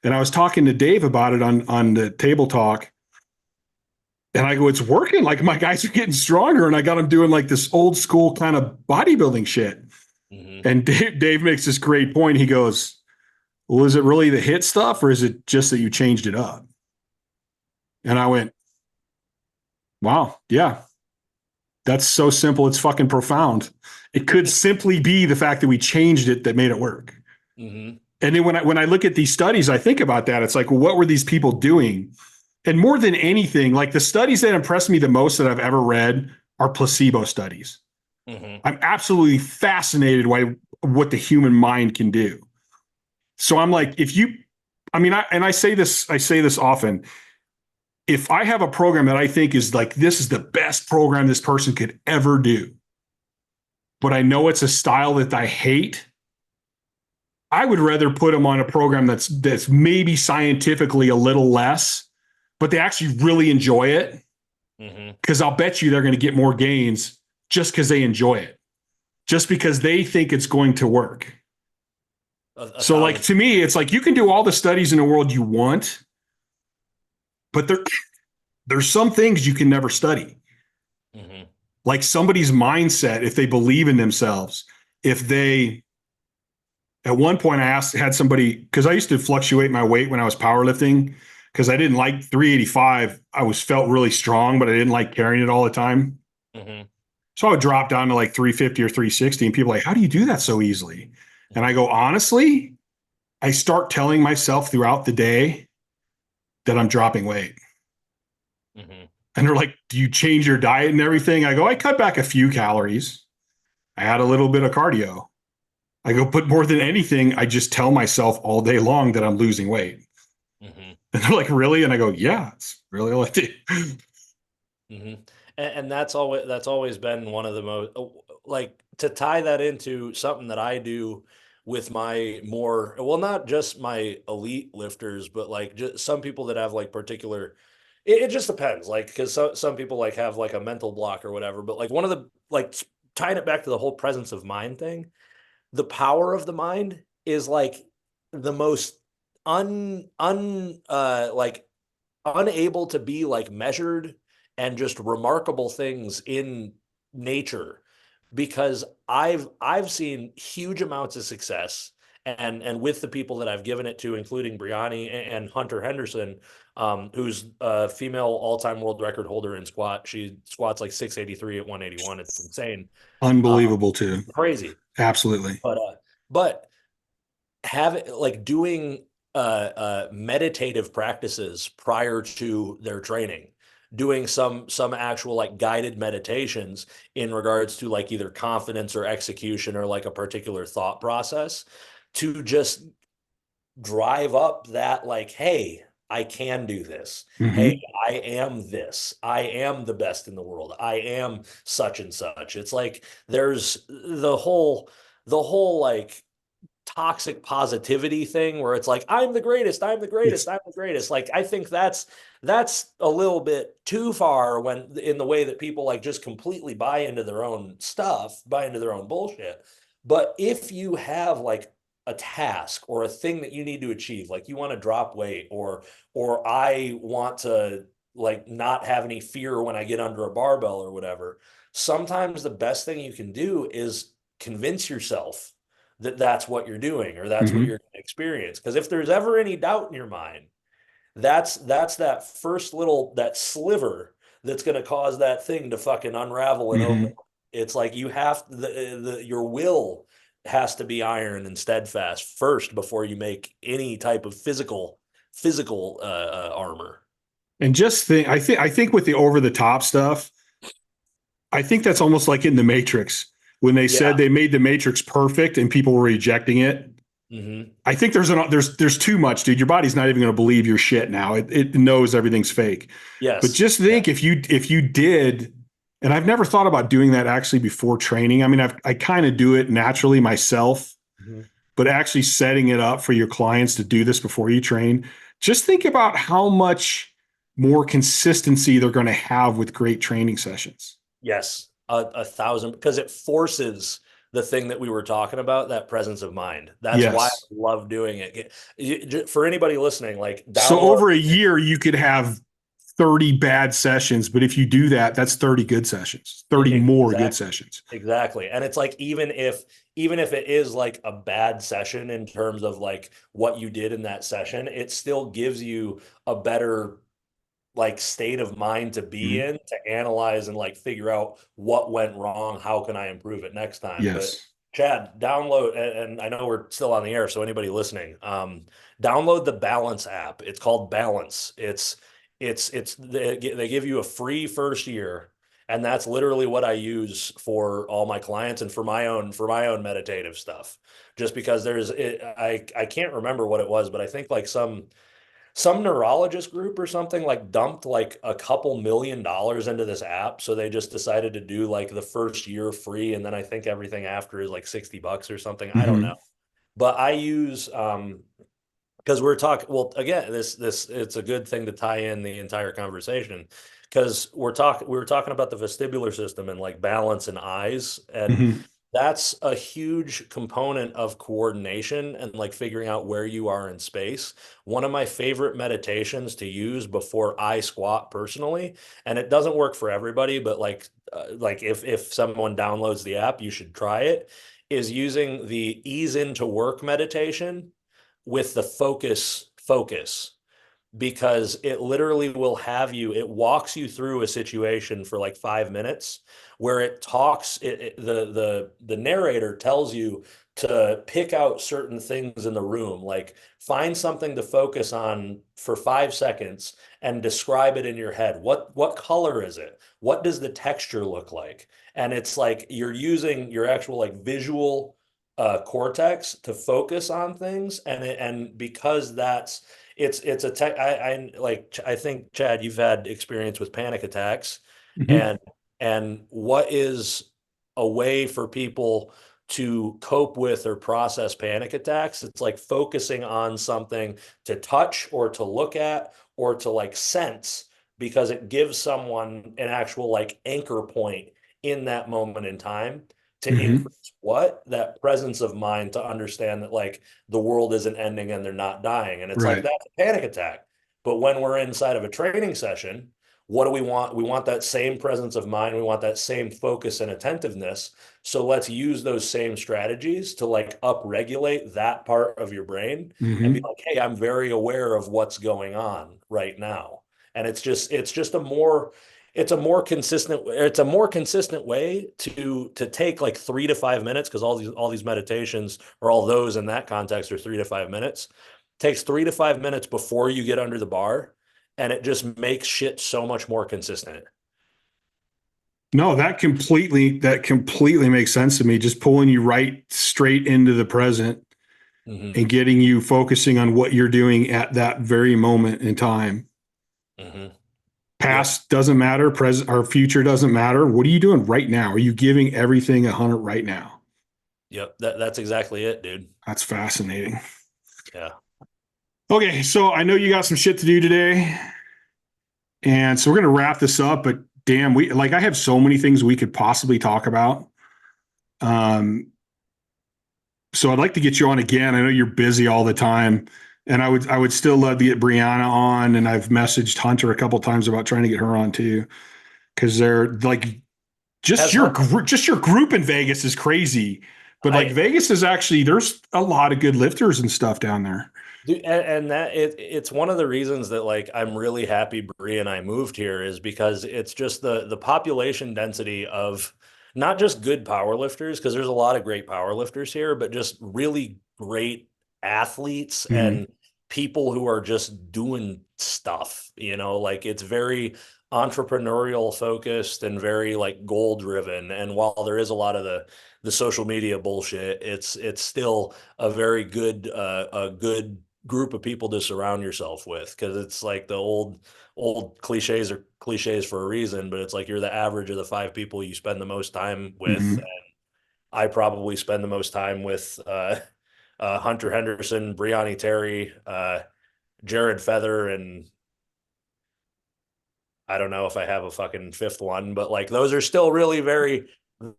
And I was talking to Dave about it on the table talk. And I go, it's working. Like my guys are getting stronger. And I got them doing like this old school kind of bodybuilding shit. And Dave makes this great point. He goes, well, is it really the HIIT stuff or is it just that you changed it up? And I went, wow, yeah. That's so simple. It's fucking profound. It could simply be the fact that we changed it that made it work. And then when I look at these studies, I think about that. It's like, well, what were these people doing? And more than anything, like the studies that impressed me the most that I've ever read are placebo studies. I'm absolutely fascinated by what the human mind can do. So I'm like, I say this often. If I have a program that I think is like, this is the best program this person could ever do, but I know it's a style that I hate, I would rather put them on a program that's maybe scientifically a little less, but they actually really enjoy it. Because I'll bet you they're going to get more gains just because they enjoy it, just because they think it's going to work. So like, to me, it's like you can do all the studies in the world you want, but there's some things you can never study. Like somebody's mindset, if they believe in themselves, at one point I had somebody, because I used to fluctuate my weight when I was powerlifting because I didn't like 385. Felt really strong, but I didn't like carrying it all the time. So I would drop down to like 350 or 360 and people are like, how do you do that so easily? And I go, honestly, I start telling myself throughout the day that I'm dropping weight. Mm-hmm. And they're like, do you change your diet and everything? I go, I cut back a few calories. I had a little bit of cardio. I go, but more than anything, I just tell myself all day long that I'm losing weight. Mm-hmm. And they're like, really? And I go, yeah, it's really all I do. Mm-hmm. And that's always been one of the most, like, to tie that into something that I do with my more, well, not just my elite lifters, but like just some people that have like particular, it just depends. Like, because some people like have like a mental block or whatever, but like one of the, like, tying it back to the whole presence of mind thing, the power of the mind is like the most like unable to be like measured and just remarkable things in nature, because I've seen huge amounts of success, and with the people that I've given it to, including Briani and Hunter Henderson, who's a female all-time world record holder in squat. She squats like 683 at 181. It's insane. Unbelievable too. Crazy. Absolutely. But have it like doing meditative practices prior to their training, doing some actual like guided meditations in regards to like either confidence or execution or like a particular thought process, to just drive up that, like, hey, I can do this. Hey, Mm-hmm. I am this. I am the best in the world. I am such and such. It's like there's the whole like toxic positivity thing where it's like, I'm the greatest, I'm the greatest, Yes. I'm the greatest. Like, I think that's a little bit too far, when in the way that people like just completely buy into their own stuff, buy into their own bullshit. But if you have like a task or a thing that you need to achieve, like you want to drop weight, or I want to like not have any fear when I get under a barbell or whatever, sometimes the best thing you can do is convince yourself that that's what you're doing, or that's what Mm-hmm. you're going to experience. Because if there's ever any doubt in your mind, that's that first little, that sliver that's going to cause that thing to fucking unravel and open. Mm-hmm. It's like you have your will has to be iron and steadfast first before you make any type of physical armor. And just think, I think with the over the top stuff, I think that's almost like in the Matrix when they said Yeah. they made the Matrix perfect and people were rejecting it. Mm-hmm. I think there's too much, dude. Your body's not even going to believe your shit now. It knows everything's fake. But Yes. just Yeah. think if you did, and I've never thought about doing that actually before training. I mean, I kind of do it naturally myself, Mm-hmm. but actually setting it up for your clients to do this before you train, just think about how much more consistency they're going to have with great training sessions. Yes, a thousand, because it forces the thing that we were talking about, that presence of mind. That's why I Yes. love doing it. For anybody listening, like, So download. over a year, you could have 30 bad sessions, but if you do that, that's 30 good sessions, 30 more good Exactly. sessions. Exactly. And it's like, even if it is like a bad session in terms of like what you did in that session, it still gives you a better like state of mind to be Mhm. in, to analyze and like figure out what went wrong, how can I improve it next time. But Yes. Chad, download, and I know we're still on the air, so anybody listening, download the Balance app. It's called Balance. They give you a free first year, and that's literally what I use for all my clients and for my own meditative stuff. Just because I can't remember what it was, but I think like some neurologist group or something like dumped like a couple $1 million into this app. So they just decided to do like the first year free. And then I think everything after is like $60 or something. I don't know. Hmm. But I use, because we're talking, well, again, it's a good thing to tie in the entire conversation, because we were talking about the vestibular system and like balance and eyes. And Hmm. that's a huge component of coordination and like figuring out where you are in space. One of my favorite meditations to use before I squat personally, and it doesn't work for everybody, but like if someone downloads the app, you should try it, is using the ease into work meditation with the focus. because it literally will have you, it walks you through a situation for like 5 minutes where it talks, the narrator tells you to pick out certain things in the room, like find something to focus on for 5 seconds and describe it in your head. What color is it? What does the texture look like? And it's like you're using your actual like visual cortex to focus on things, and because that's it's a tech. I think Chad, you've had experience with panic attacks, Mhm. and what is a way for people to cope with or process panic attacks? It's like focusing on something to touch or to look at or to like sense, because it gives someone an actual like anchor point in that moment in time to Mhm. increase what that presence of mind to understand that like the world isn't ending and they're not dying. And it's like Right. that's a panic attack. But when we're inside of a training session, what do we want? We want that same presence of mind. We want that same focus and attentiveness. So let's use those same strategies to like upregulate that part of your brain and be Mhm. like, hey, I'm very aware of what's going on right now. And it's just a more consistent way to take like 3 to 5 minutes, because all these meditations or all those in that context are 3 to 5 minutes. Takes 3 to 5 minutes before you get under the bar, and it just makes shit so much more consistent. No, that completely makes sense to me. Just pulling you right straight into the present Hmm. and getting you focusing on what you're doing at that very moment in time. Hmm. Yep. Past doesn't matter, present or future doesn't matter. What are you doing right now? Are you giving everything 100 right now? Yep. That's exactly it, dude. That's fascinating. Yeah. Okay, so I know you got some shit to do today, and so we're gonna wrap this up. But damn, I have so many things we could possibly talk about. Um, so I'd like to get you on again. I know you're busy all the time, and I would still love to get Brianna on. And I've messaged Hunter a couple times about trying to get her on too, because they're like Has Hunter, just your group in Vegas is crazy. But like I Vegas is actually there's a lot of good lifters and stuff down there. Dude, and that it's one of the reasons that like I'm really happy Bree and I moved here, is because it's just the population density of not just good power lifters, because there's a lot of great power lifters here, but just really great athletes Mm-hmm. and people who are just doing stuff, like it's very entrepreneurial focused and very like goal driven. And while there is a lot of the social media bullshit, it's still a good group of people to surround yourself with, because it's like the old cliches are cliches for a reason, but it's like you're the average of the five people you spend the most time with. Mm-hmm. I probably spend the most time with Hunter Henderson, Brianni Terry, Jared Feather, and I don't know if I have a fucking fifth one, but like those are still really very,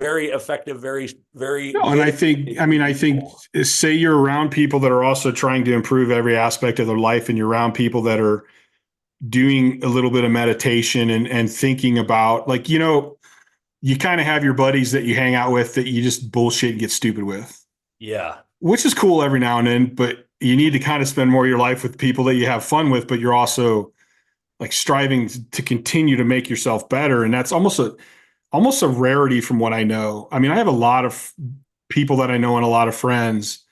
very effective, very, very No, and good. I think say you're around people that are also trying to improve every aspect of their life, and you're around people that are doing a little bit of meditation and thinking about like, you kind of have your buddies that you hang out with that you just bullshit and get stupid with, Yeah, which is cool every now and then, but you need to kind of spend more of your life with people that you have fun with, but you're also like striving to continue to make yourself better. And that's almost a rarity from what I know. I mean, I have a lot of people that I know and a lot of friends,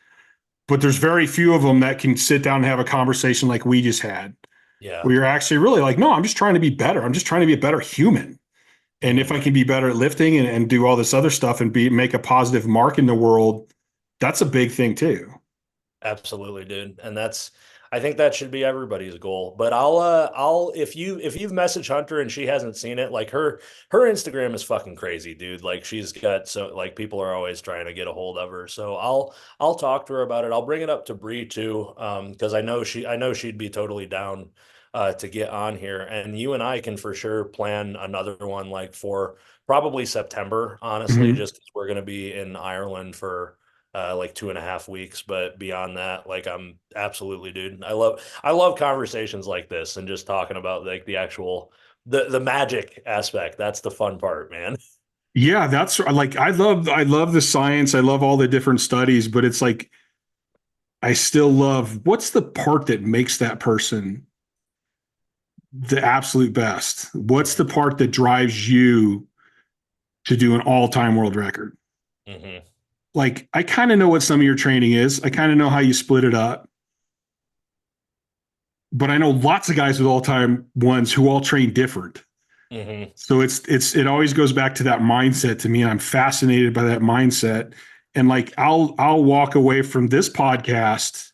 but there's very few of them that can sit down and have a conversation like we just had, yeah. where you're actually really like, no, I'm just trying to be better. I'm just trying to be a better human. And if Mhm. I can be better at lifting and do all this other stuff and make a positive mark in the world, that's a big thing too. Absolutely, dude. And I think that should be everybody's goal. But if you've messaged Hunter and she hasn't seen it, like her Instagram is fucking crazy, dude. Like she's got, so like people are always trying to get a hold of her. So I'll talk to her about it. I'll bring it up to Bree too, because I know she'd be totally down to get on here. And you and I can for sure plan another one like for probably September, honestly, Mm-hmm. just because we're gonna be in Ireland for like 2.5 weeks. But beyond that, like I'm absolutely, dude. I love conversations like this and just talking about like the actual the magic aspect. That's the fun part, man. Yeah, that's like I love the science. I love all the different studies, but it's like I still love what's the part that makes that person the absolute best? What's the part that drives you to do an all-time world record? Mm-hmm. Like, I kind of know what some of your training is. I kind of know how you split it up. But I know lots of guys with all-time ones who all train different. Mm-hmm. So it always goes back to that mindset to me, and I'm fascinated by that mindset. And like, I'll walk away from this podcast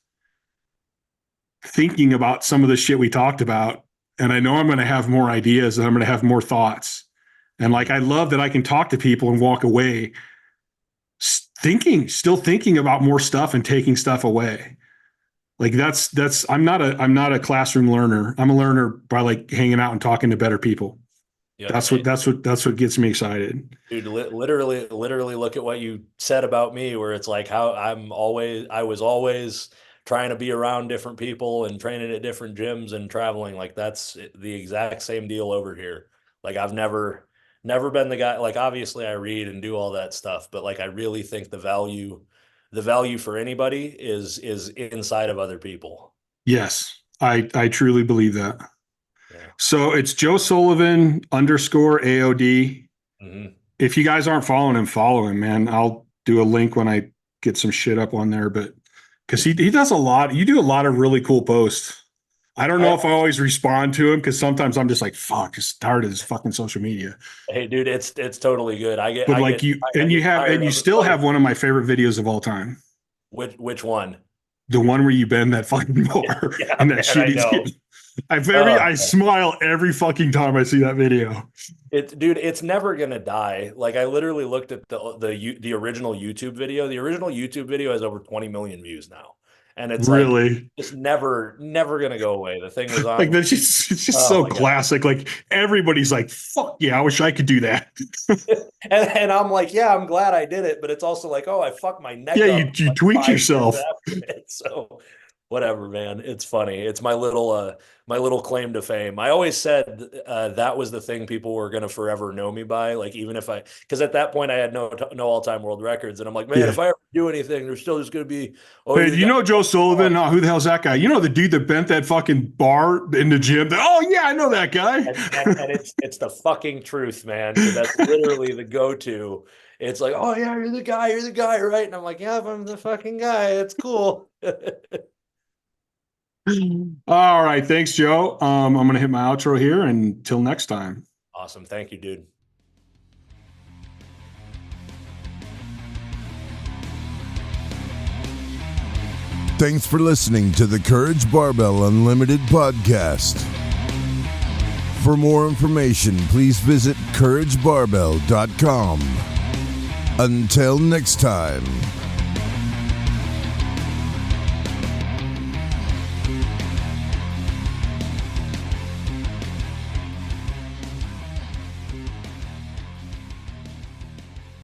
thinking about some of the shit we talked about, and I know I'm going to have more ideas and I'm going to have more thoughts. And like, I love that I can talk to people and walk away still thinking about more stuff and taking stuff away. Like I'm not a classroom learner. I'm a learner by like hanging out and talking to better people. Yep. That's what gets me excited. Dude, literally look at what you said about me, where it's like how I was always trying to be around different people and training at different gyms and traveling. Like that's the exact same deal over here. Like I've never been the guy, like obviously I read and do all that stuff, but like I really think the value for anybody is inside of other people. Yes, I truly believe that. Yeah. So it's Joe Sullivan _AOD. Mm-hmm. If you guys aren't following him, follow him, man. I'll do a link when I get some shit up on there, but because he does a lot. You do a lot of really cool posts. I don't know if I always respond to him because sometimes I'm just like, fuck, just tired of this fucking social media. Hey, dude, it's totally good. You still have one of my favorite videos of all time. Which one? The one where you bend that fucking bar and that shitty. I smile every fucking time I see that video. It's never gonna die. Like I literally looked at the original YouTube video. The original YouTube video has over 20 million views now, and it's really like it's never gonna go away. The thing was on like that. It's just so classic. God. Like everybody's like, "Fuck yeah, I wish I could do that." and I'm like, yeah, I'm glad I did it, but it's also like, oh, I fucked my neck. Yeah, you tweaked yourself. So whatever, man. It's funny. It's my little claim to fame. I always said that was the thing people were going to forever know me by. Like, even if because at that point I had no all-time world records. And I'm like, man, if I ever do anything, there's still just going to be, hey, you know, Joe Sullivan, who the hell's that guy? You know, the dude that bent that fucking bar in the gym. Oh yeah, I know that guy. and it's the fucking truth, man. That's literally the go-to. It's like, oh yeah, you're the guy, right? And I'm like, yeah, I'm the fucking guy. It's cool. All right. Thanks, Joe. I'm going to hit my outro here. Until next time. Awesome. Thank you, dude. Thanks for listening to the Courage Barbell Unlimited podcast. For more information, please visit couragebarbell.com. Until next time.